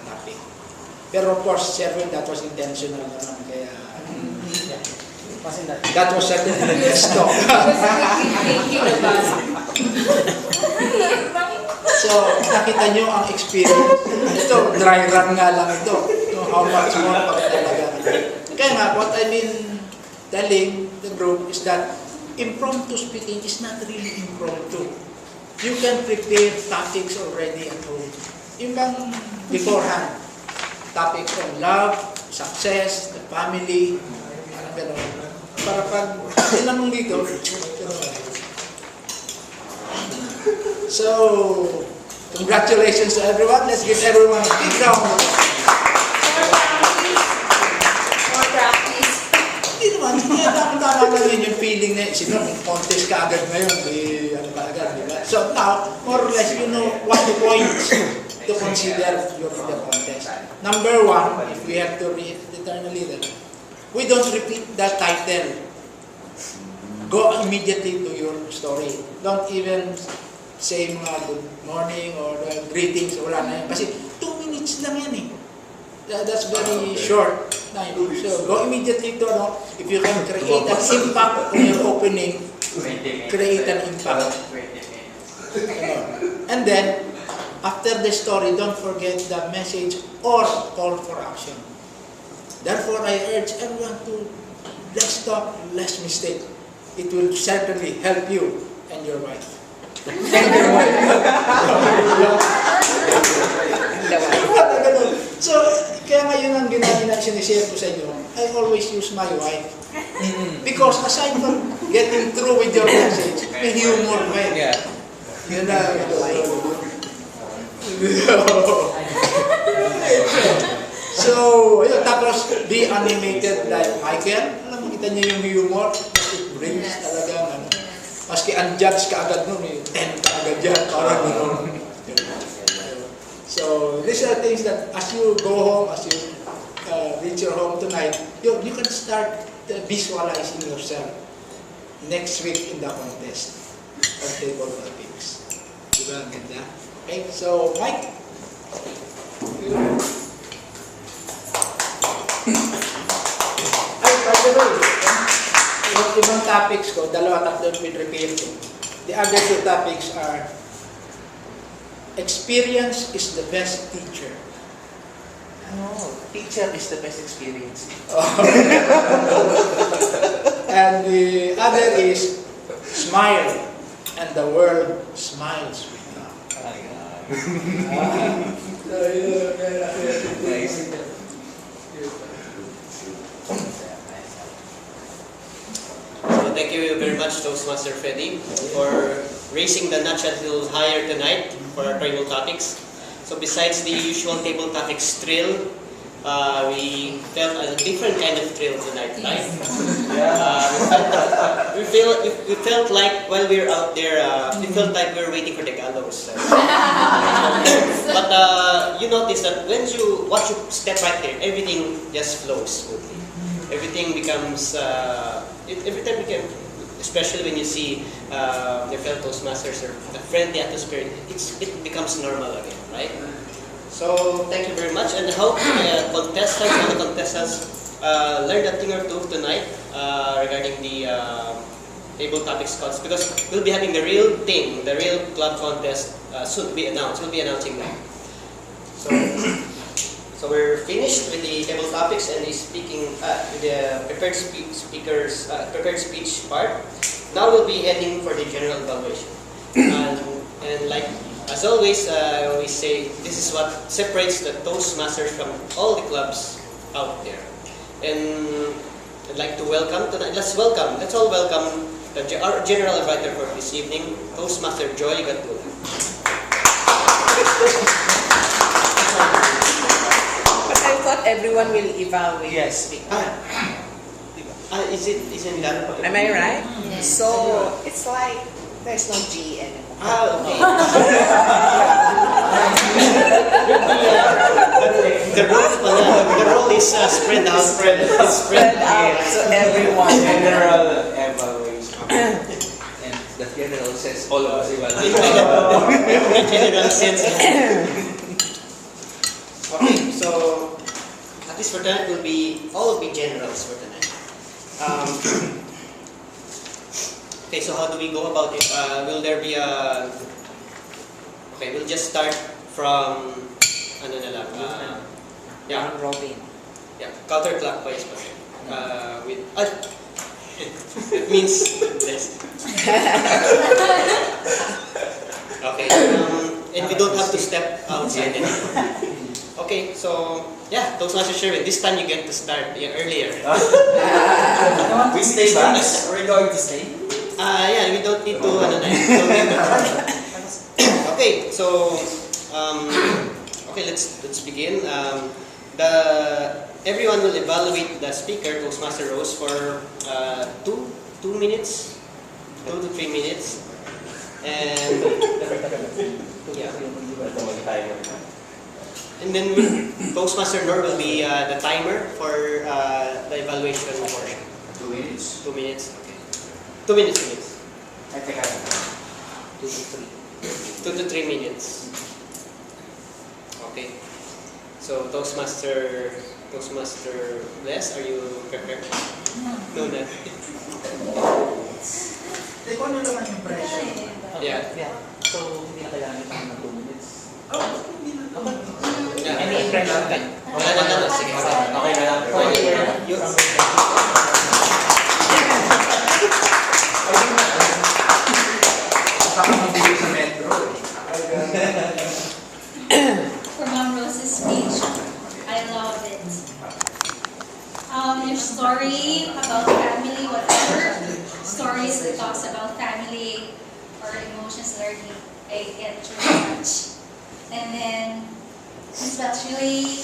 topic. Pero of course, Sherwin, that was intentional naman, kaya, yeah. That was certainly let's talk. thinking about it. So, nakita nyo ang experience. Ito, dry run nga lang ito. So, how much more pa talaga. Kaya nga, what I've been telling the group is that impromptu speaking is not really impromptu. You can prepare topics already at home. Yung bang beforehand, topics on love, success, the family, parang gano'n. Para pag tinanong dito, so, congratulations to everyone. Let's give everyone a big round of applause. More practice. Hindi naman, tama lang yun yung feeling na, sino, contest ka agad ngayon, ano ka agad, di ba? So now, more or less, you know what the points to consider during the contest. Number one, if we have to return a little, we don't repeat the title. Go immediately to your story. Don't even say mga good morning or greetings, wala na yan. Kasi 2 minutes lang yan eh. That's very short time. So go immediately to, if you can create an impact on your opening, create an impact. And then, after the story, don't forget the message or call for action. Therefore, I urge everyone to less talk, less mistake. It will certainly help you and your wife. So, kaya ngayon ang sinishare ko sa inyo, I always use my wife. Because aside from getting through with your message, may humor pa eh. Yeah. Yun na. So, ayun, tapos be animated like Michael. Alam mo, kita niyo yung humor. It brings talagang, maski unjudged ka agad nun, 10 ka agad yan. Parang gano'n. So, these are things that as you go home, as you reach your home tonight, you can start visualizing yourself next week in the contest of table topics. Diba? Ang ganda? Okay, so Mike? Ay, by the way, yung ibang topics ko, 2-3 prepare ko. The other 2 topics are experience is the best teacher. Oh, teacher is the best experience. And the other is smile, and the world smiles with you. Nice. So thank you very much, Toastmaster Freddy, for raising the notch a little higher tonight for our table topics. So besides the usual table topics thrill, we felt a different kind of thrill tonight, right? We felt like while we were out there, we felt like we were waiting for the gallows. But you notice that once you step right there, everything just flows smoothly. Everything becomes, every time especially when you see your fellow Toastmasters or the friendly atmosphere, it becomes normal again, right? So thank you very much, and I hope all the contestants learned a thing or two tonight regarding the table topics contest, because we'll be having the real thing, the real club contest soon to be announced. We'll be announcing that. So we're finished with the table topics and the speaking, with the prepared speech part. Now we'll be heading for the general evaluation. And like as always, I always say this is what separates the Toastmasters from all the clubs out there. And I'd like to welcome tonight. Let's all welcome our general advisor for this evening, Toastmaster Joy Gatula. I thought everyone will evaluate. Yes. Isn't that? Am I right? Yes. So it's like there's no G anymore. Okay. The role is spread out. Spread out to everyone. General evaluation. And the general says all of us evaluate. In general sense. Okay, so at least for tonight all will be generals for tonight. Okay, so how do we go about it? Will there be a Okay, we'll just start from ano na lang. Yeah. Robin. Yeah, counterclockwise pa. With it means less. Okay. And we don't have to step outside anymore. Okay, so yeah, Toastmaster Sherwin, this time you get to start earlier. We stay back? Are we going to stay? Yeah, we don't need to ano na, we don't need to. Okay, so okay, let's begin. Everyone will evaluate the speaker, Toastmaster Rose, for 2 minutes, 2 to 3 minutes, and yeah. And then Toastmaster Nor will be the timer for the evaluation portion. 2 minutes. 2 minutes. Okay. 2 minutes. I think I have 2 to 3. 2 to 3 minutes. Okay. So Toastmaster Les, are you prepared? No, not. Ikaw na naman yung pressure. Yeah. So, hindi na kailangan ng 2 minutes. Hindi na. Yeah. Any impression ka? No. Sige. Okay na lang. Saka mabili sa metro For Mom Rose's speech, I love it. Your story about family, whatever stories that talks about family or emotions learning, I get really much. And then, especially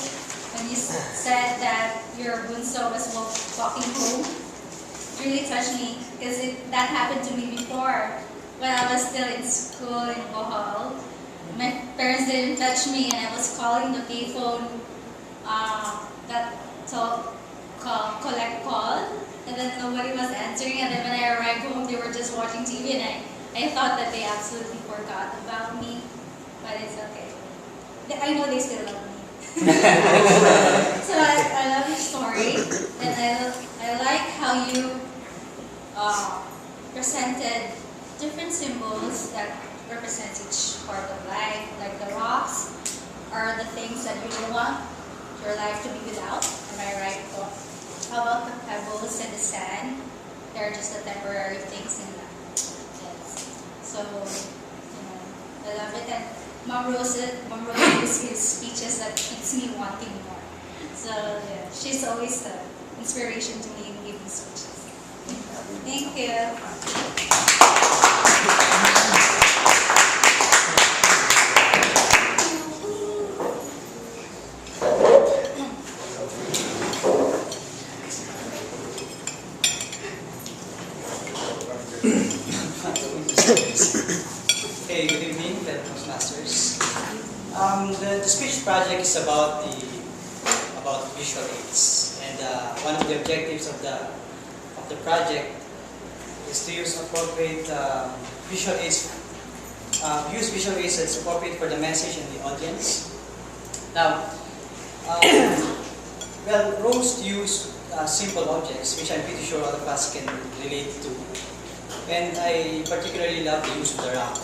when you said that your bunso was walking home, it really touched me because that happened to me before when I was still in school in Bohol. My parents didn't touch me, and I was calling the payphone that collect call, and then nobody was answering. And then when I arrived home, they were just watching TV, and I thought that they absolutely forgot about me, but it's okay. I know they still love me. So I love your story, and I like how you presented different symbols that represent each part of life. Like the rocks are the things that you don't want your life to be without. Am I right? How about the pebbles and the sand? They're just the temporary things in life. Yes. So, I love it. And Mom Rose gives speeches that makes me wanting more. So, yeah, she's always the inspiration to me in giving speeches. Thank you. Okay, good evening, fellow Toastmasters. The speech project is about visual aids, and one of the objectives of the project is to use appropriate visual aids. Use visual aids that's appropriate for the message and the audience. Now, well, Rose used simple objects, which I'm pretty sure all of us can relate to. And I particularly love the use of the rock,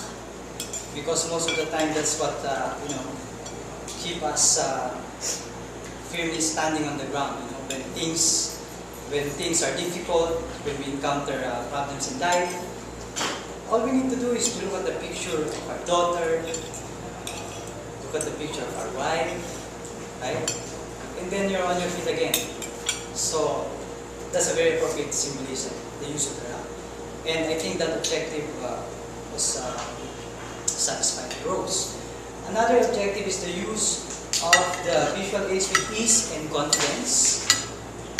because most of the time that's what keep us firmly standing on the ground. When things are difficult, when we encounter problems in life, all we need to do is to look at the picture of our daughter, look at the picture of our wife, right? And then you're on your feet again. So that's a very appropriate symbolism, the use of the rock. And I think that objective was satisfied by Rose. Another objective is the use of the visual aids with ease and confidence.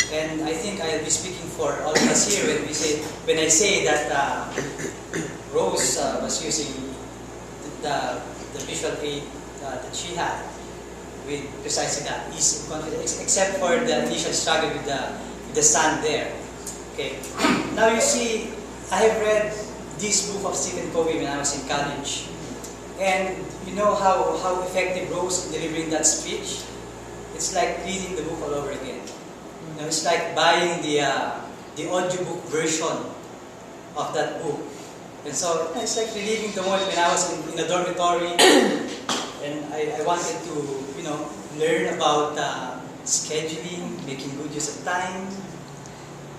And I think I'll be speaking for all of us here when I say that Rose was using the visual aid that she had with precisely that ease and confidence, except for the initial struggle with the sand there. Okay. Now you see, I have read this book of Stephen Covey when I was in college, and you know how effective Rose in delivering that speech. It's like reading the book all over again. It's like buying the audiobook version of that book And so it's like reliving the moment when I was in a dormitory and I wanted to, learn about scheduling, making good use of time.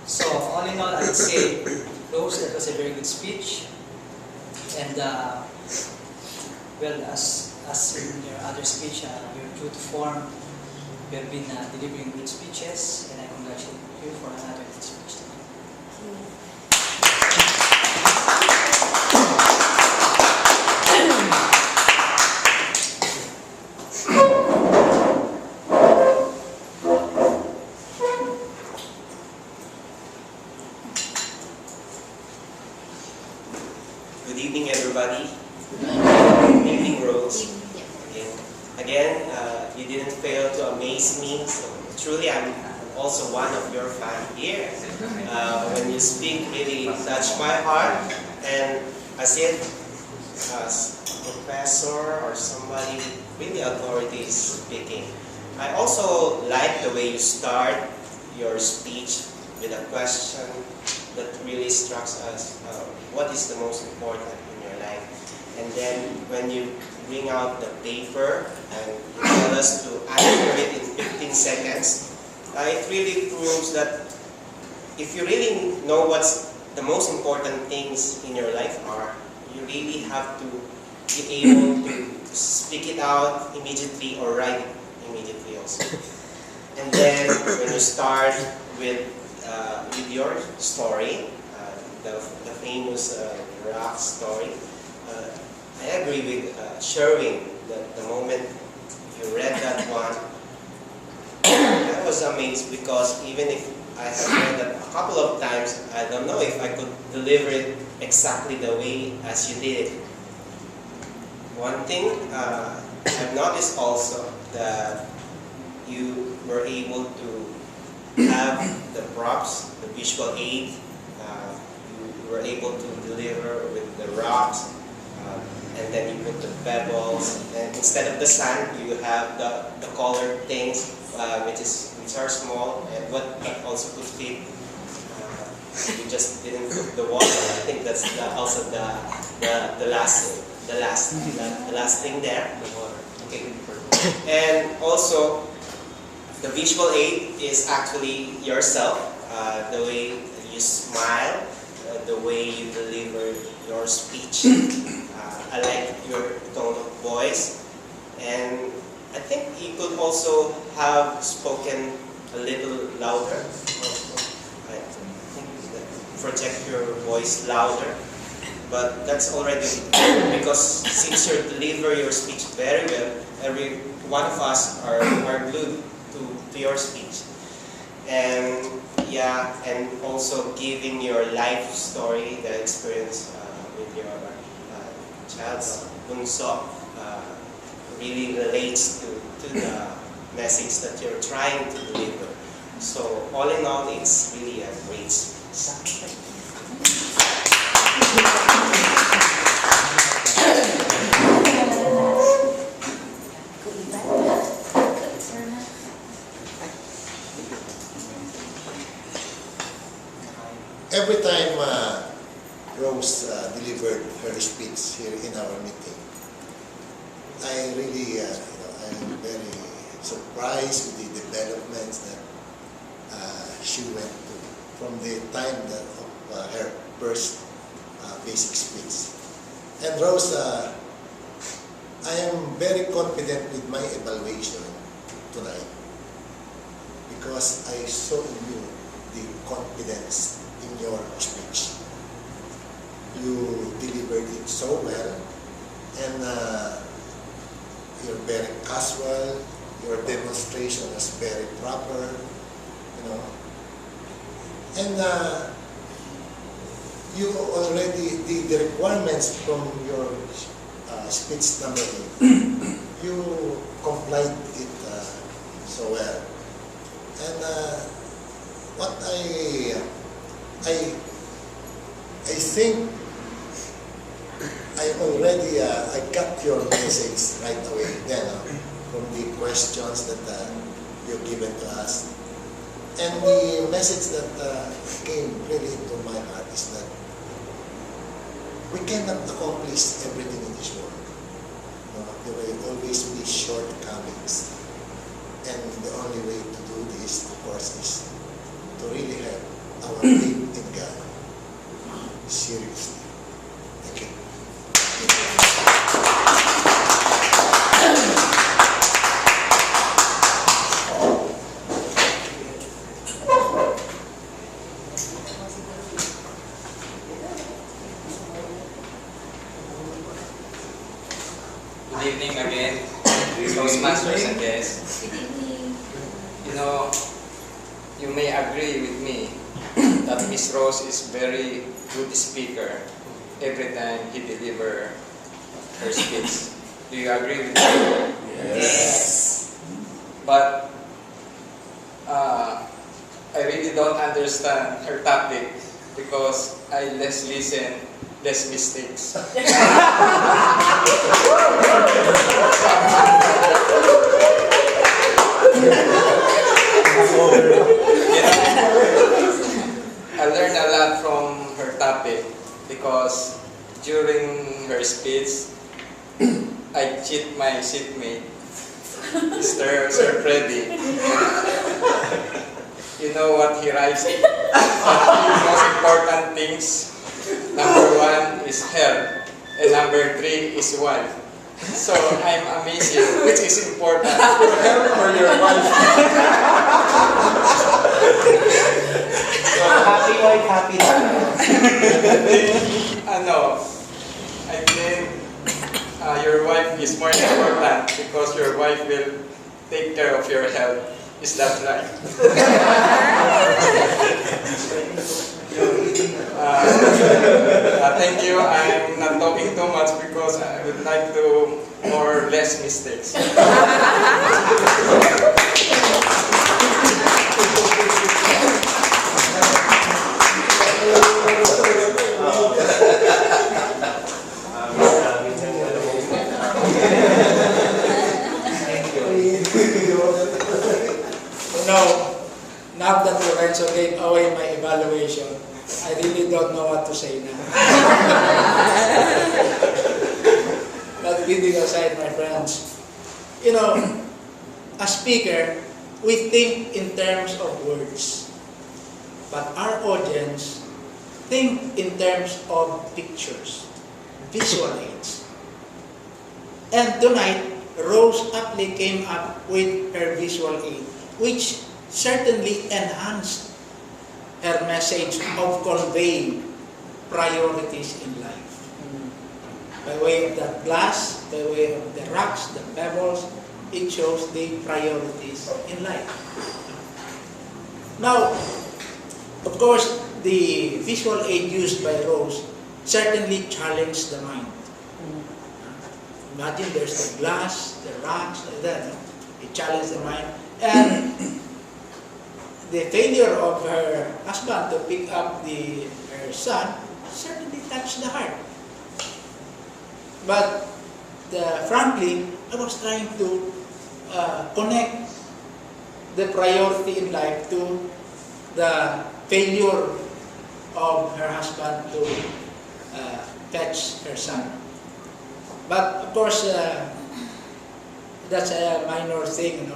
So all in all, I would say, Rose, that was a very good speech. And well, as in your other speech, you're true to form. You have been delivering good speeches, and I congratulate you for another good speech tonight. Good evening, everybody. Good evening, Rose. Again, you didn't fail to amaze me. So truly, I'm also one of your fans here. When you speak, really touch my heart, and as if as a professor or somebody really authority is speaking. I also like the way you start your speech with a question that really strikes us. What is the most important in your life? And then when you bring out the paper and you tell us to answer it in 15 seconds, it really proves that if you really know what's the most important things in your life are, you really have to be able to speak it out immediately or write it immediately also. And then when you start with your story, the famous rock story, I agree with Sherwin that the moment you read that one, I was amazed because even if I have read that a couple of times, I don't know if I could deliver it exactly the way as you did. One thing I've noticed also that you were able to have the props, the visual aid. You were able to deliver with the rocks, and then you put the pebbles, and instead of the sand, you have the colored things, which are small, and what that also could fit. You just didn't put the water. I think that's also the last thing there, the water. Okay, and also the visual aid is actually yourself, the way you smile, the way you deliver your speech. I like your tone of voice, and I think you could also have spoken a little louder. I think that project your voice louder, but that's already because since you deliver your speech very well, every one of us are glued to your speech. And yeah, and also giving your life story, the experience with your child, bunso, really relates to the message that you're trying to deliver. So all in all, it's really a great speech. Every time Rose delivered her speech here in our meeting, I really, I'm very surprised with the developments that she went through from the time of her first basic speech. And Rose, I am very confident with my evaluation tonight because I saw in you the confidence in your speech. You delivered it so well, and you're very casual. Your demonstration was very proper, and you already the requirements from your speech number 8. You complied it so well, and what I think I already I got your message right away then from the questions that you've given to us, and the message that came really into my heart is that we cannot accomplish everything in this world. There will always be shortcomings. And the only way to do this, of course, is to really have our faith in God. Seriously. Thank you. Good evening again, Toastmasters and guests. You know, you may agree with me that Miss Rose is very good speaker every time he deliver her speech. Do you agree with me? Yes. But I really don't understand her topic because I less listen, less mistakes. I learned a lot from her topic because during her speech, I cheat my seatmate, Sir Freddy. You know what he writes? The most important things. Number 1 is health, and number 3 is wife. So I'm amazed which is important. Your health or your wife? Happy wife, happy life. I think your wife is more important because your wife will take care of your health. Is that right? Thank you. I'm not talking too much because I would like to more less mistakes. Now that Lorenzo gave away my evaluation, I really don't know what to say now. But kidding aside, my friends, a speaker, we think in terms of words, but our audience think in terms of pictures, visual aids. And tonight, Rose aptly came up with her visual aid, which certainly enhanced her message of conveying priorities in life. By way of the glass, by way of the rocks, the pebbles, it shows the priorities in life. Now, of course, the visual aid used by Rose certainly challenged the mind. Imagine there's the glass, the rocks, like that. It challenged the mind. And the failure of her husband to pick up her son certainly touched the heart. But frankly, I was trying to connect the priority in life to the failure of her husband to fetch her son. But of course, that's a minor thing,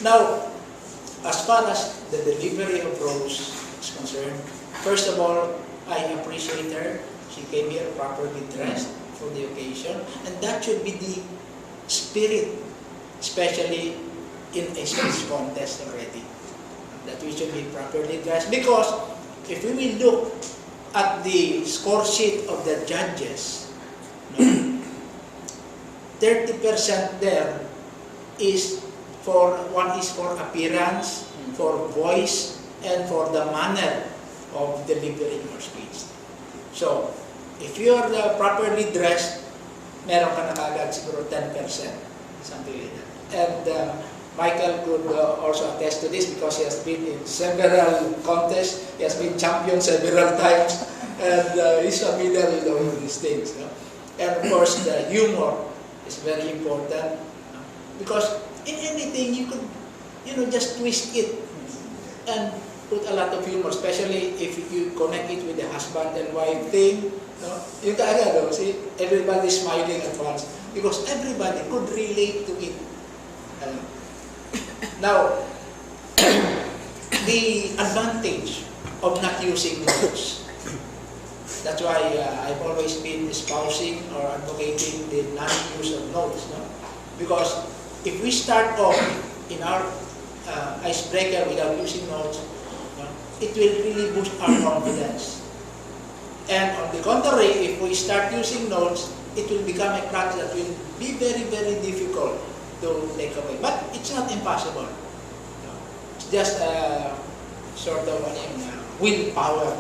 Now, as far as the delivery of Rose is concerned, first of all, I appreciate her. She came here properly dressed for the occasion, and that should be the spirit, especially in a speech contest already. That we should be properly dressed, because if we will look at the score sheet of the judges, 30% there is for appearance, for voice, and for the manner of delivering your speech. So, if you are properly dressed, meron ka na kagad siguro 10%, something like that. And Michael could also attest to this because he has been in several contests, he has been champion several times, and he's familiar with all these things. And of course, the humor is very important, because in anything you could, just twist it and put a lot of humor, especially if you connect it with the husband and wife thing. No? Yung kaaga, no? See, everybody smiling at once because everybody could relate to it. Ano? Now, the advantage of not using notes. That's why I've always been espousing or advocating the non-use of notes. No? Because if we start off in our icebreaker without using notes, no, it will really boost our confidence. And on the contrary, if we start using notes, it will become a crutch that will be very, very difficult to take away. But it's not impossible. No. It's just sort of willpower.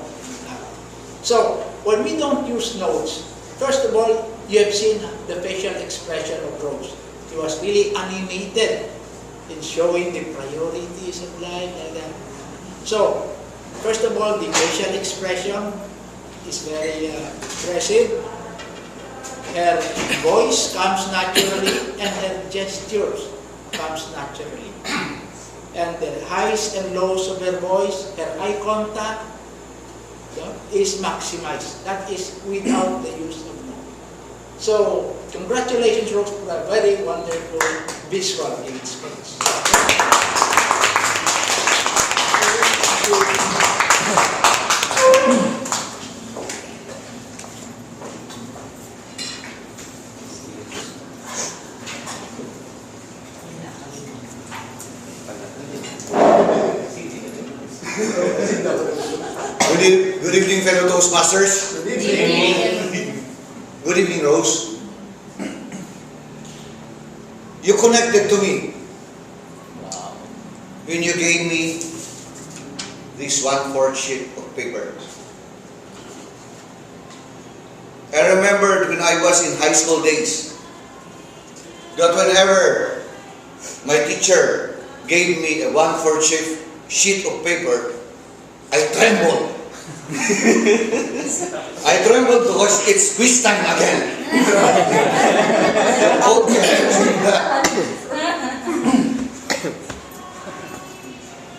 So, when we don't use notes, first of all, you have seen the facial expression of Rose. He was really animated in showing the priorities of life like that. So, first of all, the facial expression is very impressive. Her voice comes naturally and her gestures comes naturally. And the highs and lows of her voice, her eye contact, is maximized. That is without the use of notes. So, congratulations, Rose, for a very wonderful visual in space. Good evening, fellow Toastmasters. Good evening. Good evening, Rose. You connected to me when you gave me this 1/4 sheet of paper. I remembered when I was in high school days that whenever my teacher gave me a 1/4 sheet of paper, I trembled. I trembled because it's quiz time again.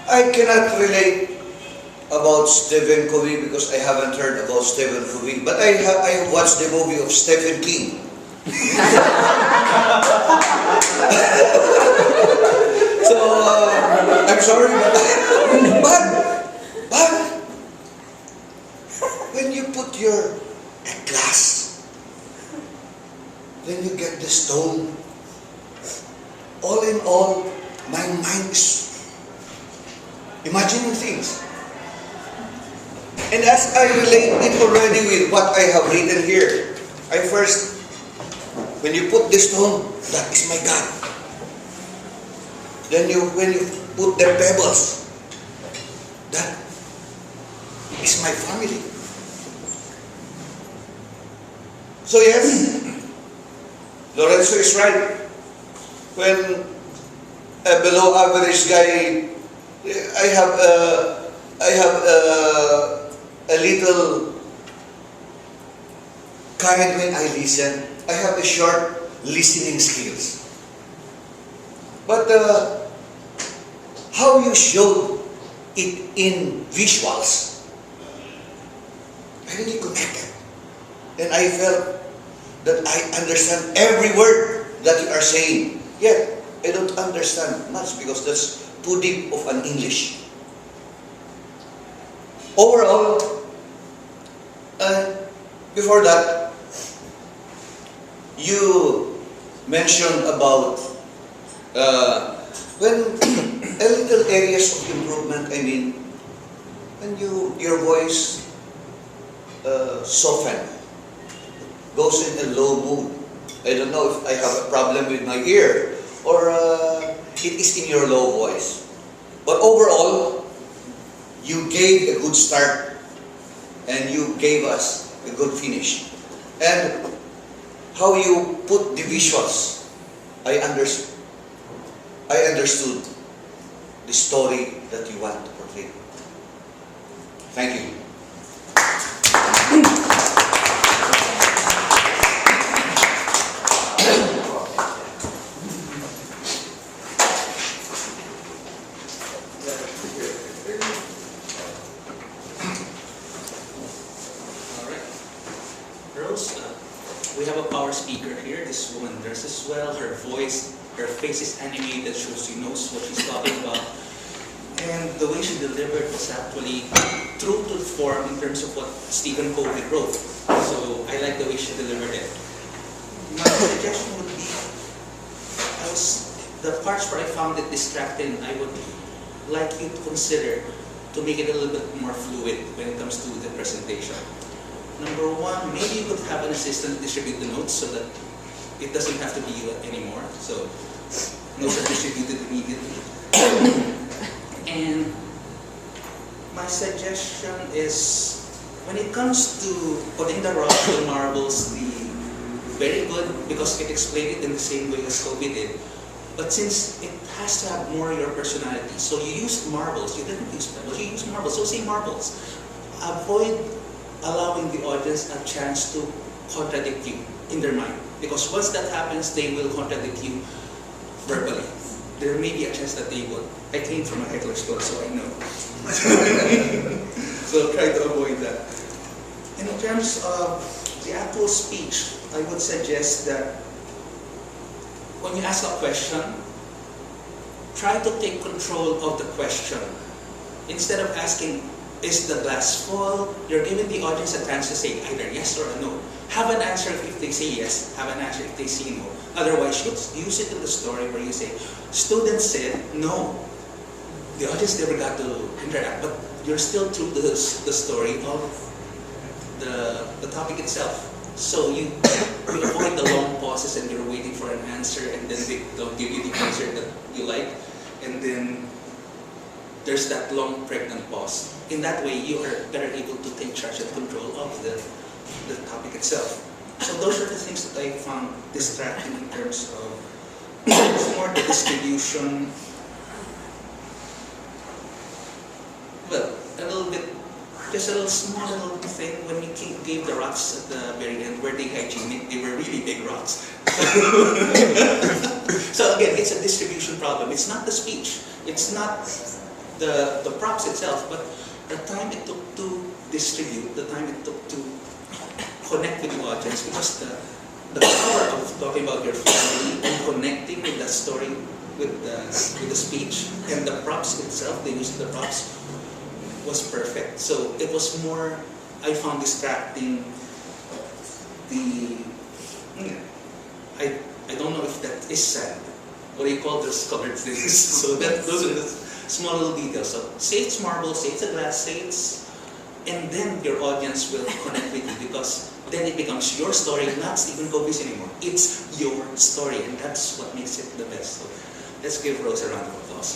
I cannot relate about Stephen Covey because I haven't heard about Stephen Covey, but I have watched the movie of Stephen King. So I'm sorry, but when you put your glass, then you get the stone. All in all, my mind is imagining things. And as I relate it already with what I have written here, when you put the stone, that is my God. Then when you put the pebbles, that is my family. So yes, Lorenzo is right. When a below average guy, I have a little kind when I listen. I have a short listening skills. But how you show it in visuals, I really connected. And I felt that I understand every word that you are saying. Yet, I don't understand much because that's too deep of an English. Overall, before that, you mentioned about when a little areas of improvement. I mean, when your voice soften, goes in a low mood. I don't know if I have a problem with my ear or it is in your low voice. But overall, you gave a good start and you gave us a good finish. And how you put the visuals, I understood the story that you want to portray. Thank you. We have a power speaker here. This woman dresses well. Her voice, her face is animated, so she knows what she's talking about. And the way she delivered was actually true to form in terms of what Stephen Covey wrote. So I like the way she delivered it. My suggestion would be, the parts where I found it distracting, I would like you to consider to make it a little bit more fluid when it comes to the presentation. Number one, maybe you could have an assistant distribute the notes so that it doesn't have to be you anymore. So notes are distributed immediately. And my suggestion is, when it comes to putting the rock, the marbles, very good because it explained it in the same way as Kobe did. But since it has to have more your personality, so you used marbles, you didn't use pebbles, you used marbles, so say marbles. Avoid allowing the audience a chance to contradict you in their mind. Because once that happens, they will contradict you verbally. There may be a chance that they will. I came from a heckler store, so I know. So try to avoid that. And in terms of the actual speech, I would suggest that when you ask a question, try to take control of the question. Instead of asking, is the glass full? You're giving the audience a chance to say either yes or a no. Have an answer if they say yes, have an answer if they say no. Otherwise, use it in the story where you say, students said no. The audience never got to interact, but you're still true to the story of the topic itself. So you avoid the long pauses and you're waiting for an answer and then they don't give you the answer that you like. And then there's that long pregnant pause. In that way, you are better able to take charge and control of the topic itself. So those are the things that I found distracting in terms of more the distribution. Well, a little bit, just a little small little thing when we gave the rocks at the very end, were they hygienic? They were really big rocks. So again, it's a distribution problem. It's not the speech. It's not the props itself, but the time it took to distribute, the time it took to connect with the audience, because the power of talking about your family and connecting with that story, with the speech, and the props itself, the use of the props, was perfect. So it was more, I found distracting I don't know if that is sad. What do you call those colored things? So those are the small little details. So say it's marble, say it's a glass, say it's, and then your audience will connect with you because then it becomes your story, not Stephen Covey's anymore. It's your story, and that's what makes it the best. So let's give Rose a round of applause.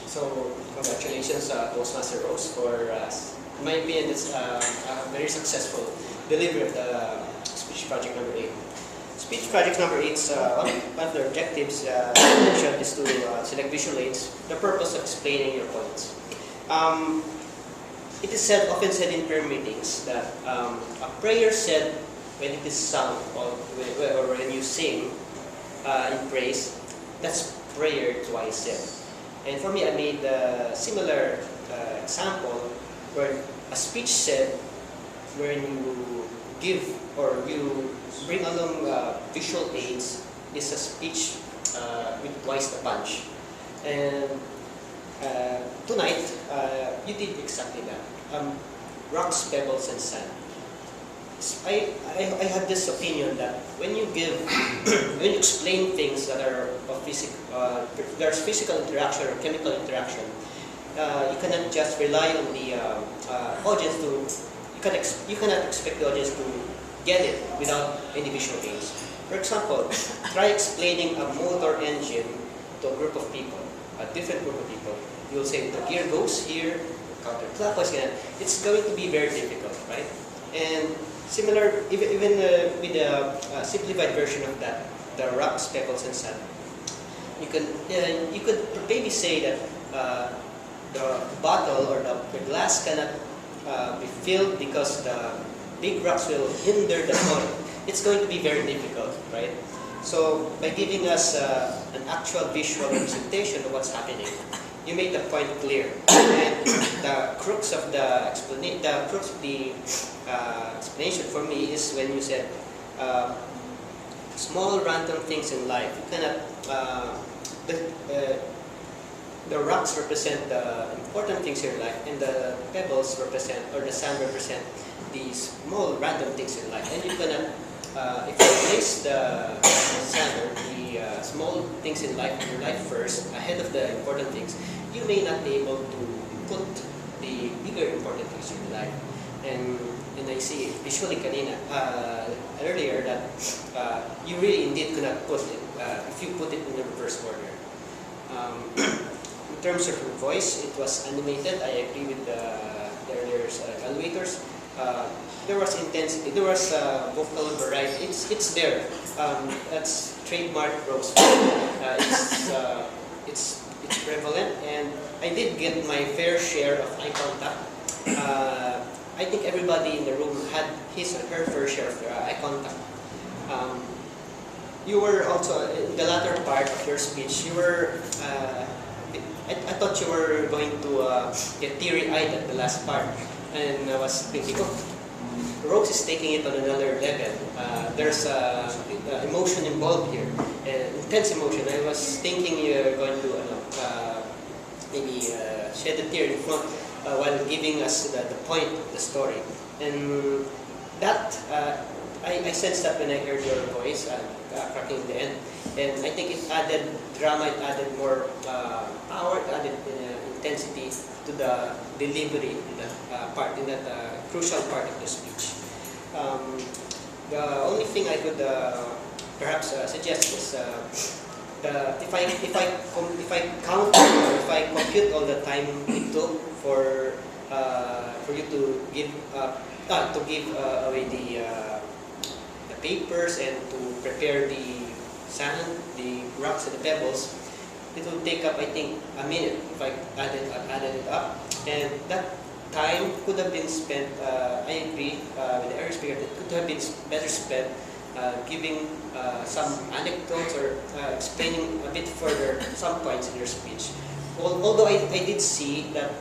So, congratulations, Toastmaster Rose, for, in my opinion, it's a very successful delivery of the speech project number 8. Speech project number 8's one of the objectives mentioned is to select visual aids, the purpose of explaining your points. It is said, often said in prayer meetings, that a prayer said when it is sung or when you sing in praise, that's prayer twice said. And for me, I made a similar example where a speech said when you give or you bring along visual aids is a speech with twice the punch. And tonight, you did exactly that. Rocks, pebbles, and sand. I have this opinion that when you give, when you explain things that are of there's physical interaction or chemical interaction, you cannot just rely on the audience to, you cannot expect the audience to get it without any visual aids. For example, try explaining a motor engine to a group of people, a different group of people. You'll say the gear goes here, counterclockwise, it's going to be very difficult, right? And Similar, even with the simplified version of that, the rocks, pebbles, and sand. You could maybe say that the bottle or the glass cannot be filled because the big rocks will hinder the flow. It's going to be very difficult, right? So by giving us an actual visual representation of what's happening, you make the point clear. And the crux of the explanation for me is when you said small random things in life. You cannot. The rocks represent the important things in life, and the pebbles represent, or the sand represent, the small random things in life. And you cannot, if you place the sand or the small things in life first, ahead of the important things, you may not be able to put the bigger important things in life. And I see visually kanina earlier that you really indeed could not put it if you put it in the reverse order. In terms of her voice, it was animated. I agree with the earlier evaluators. There was intensity. There was vocal variety. It's there. That's trademark Rose. It's prevalent, and I did get my fair share of eye contact. I think everybody in the room had his or her fair share of eye contact. You were also, in the latter part of your speech, you were, I thought you were going to get teary-eyed at the last part. And I was thinking, oh, Rose is taking it on another level. There's emotion involved here, intense emotion. I was thinking you're going to maybe shed a tear in front while giving us the point of the story. And that, I sensed that when I heard your voice cracking in the end. And I think it added drama, it added more power, it added intensity to the delivery in that part, in that crucial part of the speech. The only thing I could perhaps suggest is if I count or if I compute all the time it took for you to give away the papers and to prepare the sand, the rocks, and the pebbles, it will take up, I think, a minute if I added it up. And that time could have been spent, I agree with the earlier speaker, it could have been better spent giving some anecdotes or explaining a bit further some points in your speech. Although I did see that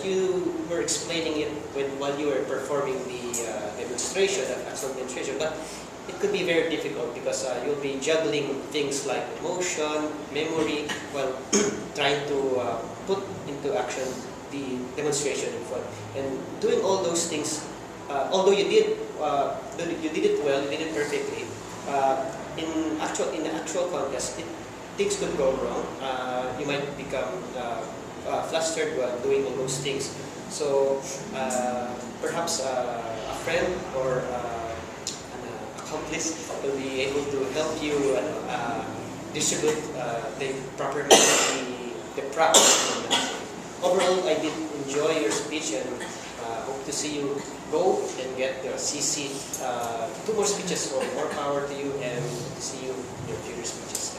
you were explaining it while you were performing the demonstration, the actual demonstration, but it could be very difficult because you'll be juggling things like emotion, memory, while trying to put into action the demonstration in front. And doing all those things, although you did it well, you did it perfectly. In the actual contest, things could go wrong. You might become flustered while doing all those things. So perhaps a friend or an accomplice will be able to help you distribute the proper the props. Overall, I did enjoy your speech and hope to see you go and get the CC. 2 more speeches, so more power to you, and see you in your future speeches.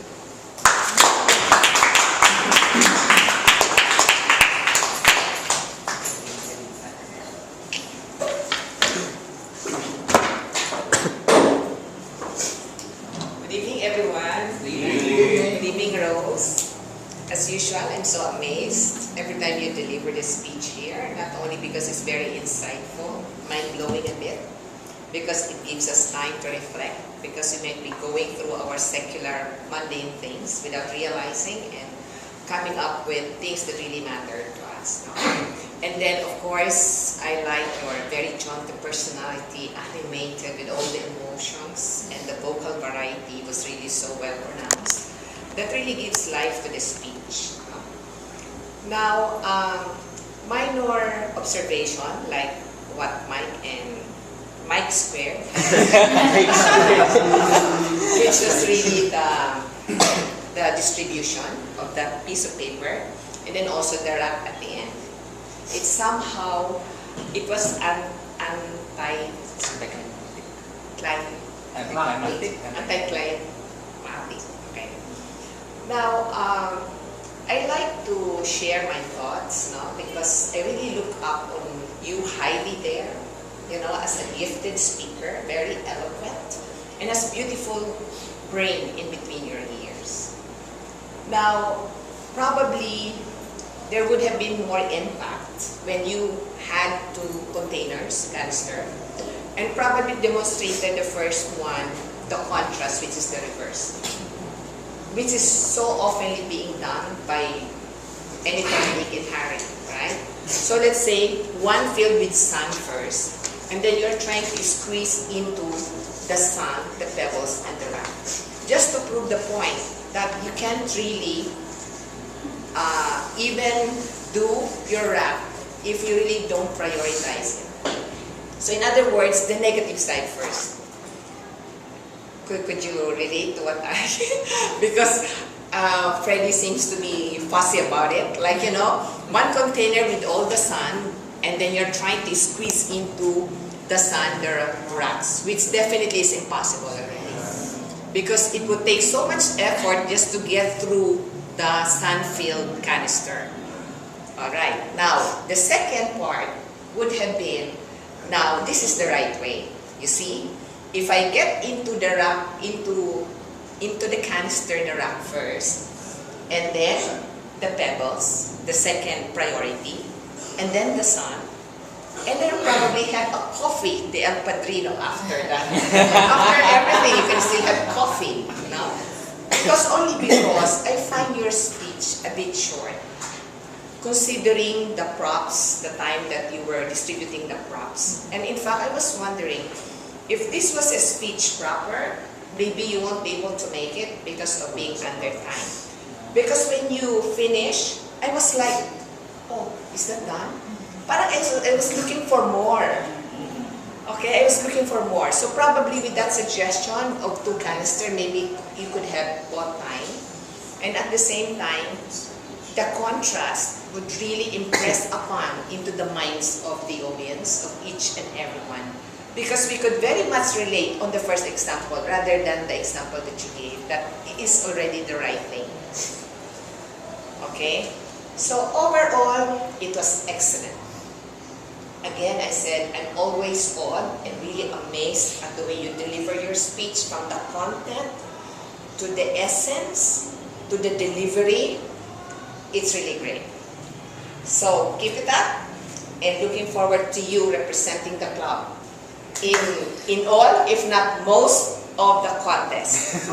Good evening, everyone. Good evening, Rose. As usual, I'm so amazed every time you deliver the speech here, not only because it's very insightful, mind-blowing a bit, because it gives us time to reflect, because we might be going through our secular, mundane things without realizing and coming up with things that really matter to us. No? And then, of course, I like your very jaunty personality, animated with all the emotions, and the vocal variety was really so well pronounced. That really gives life to the speech. Now, minor observation, like what Mike Square, which was really the distribution of that piece of paper, and then also the wrap at the end. It was Client. Anticlimactic. Anti-client. Okay. Now, I like to share my thoughts, no? Because I really look up on you highly there, as a gifted speaker, very eloquent, and as beautiful brain in between your ears. Now, probably there would have been more impact when you had two containers, canister, and probably demonstrated the first one, the contrast, which is the reverse, which is so often being done by any Dominic and Harry, right? So let's say one filled with sand first, and then you're trying to squeeze into the sand, the pebbles, and the rock. Just to prove the point that you can't really even do your rap if you really don't prioritize it. So in other words, the negative side first. Could you relate to what I... because Freddie seems to be fussy about it. Like, one container with all the sand, and then you're trying to squeeze into the sand, the rocks, which definitely is impossible already. Because it would take so much effort just to get through the sand-filled canister. Alright, now, the second part would have been, now, this is the right way. You see? If I get into the rock, into the canister, the rock first, and then the pebbles, the second priority, and then the sun, and then probably have a coffee, the El Padrino after that. After everything, you can still have coffee, Because only because I find your speech a bit short, considering the props, the time that you were distributing the props. And in fact, I was wondering, if this was a speech proper, maybe you won't be able to make it because of being under time. Because when you finish, I was like, oh, is that done? Parang I was looking for more. Okay, I was looking for more. So probably with that suggestion of 2 canister, maybe you could have bought time. And at the same time, the contrast would really impress upon into the minds of the audience, of each and everyone. Because we could very much relate on the first example rather than the example that you gave, that is already the right thing. Okay? So overall, it was excellent. Again, I said, I'm always awed and really amazed at the way you deliver your speech, from the content to the essence to the delivery. It's really great. So keep it up, and looking forward to you representing the club in all, if not most, of the contests.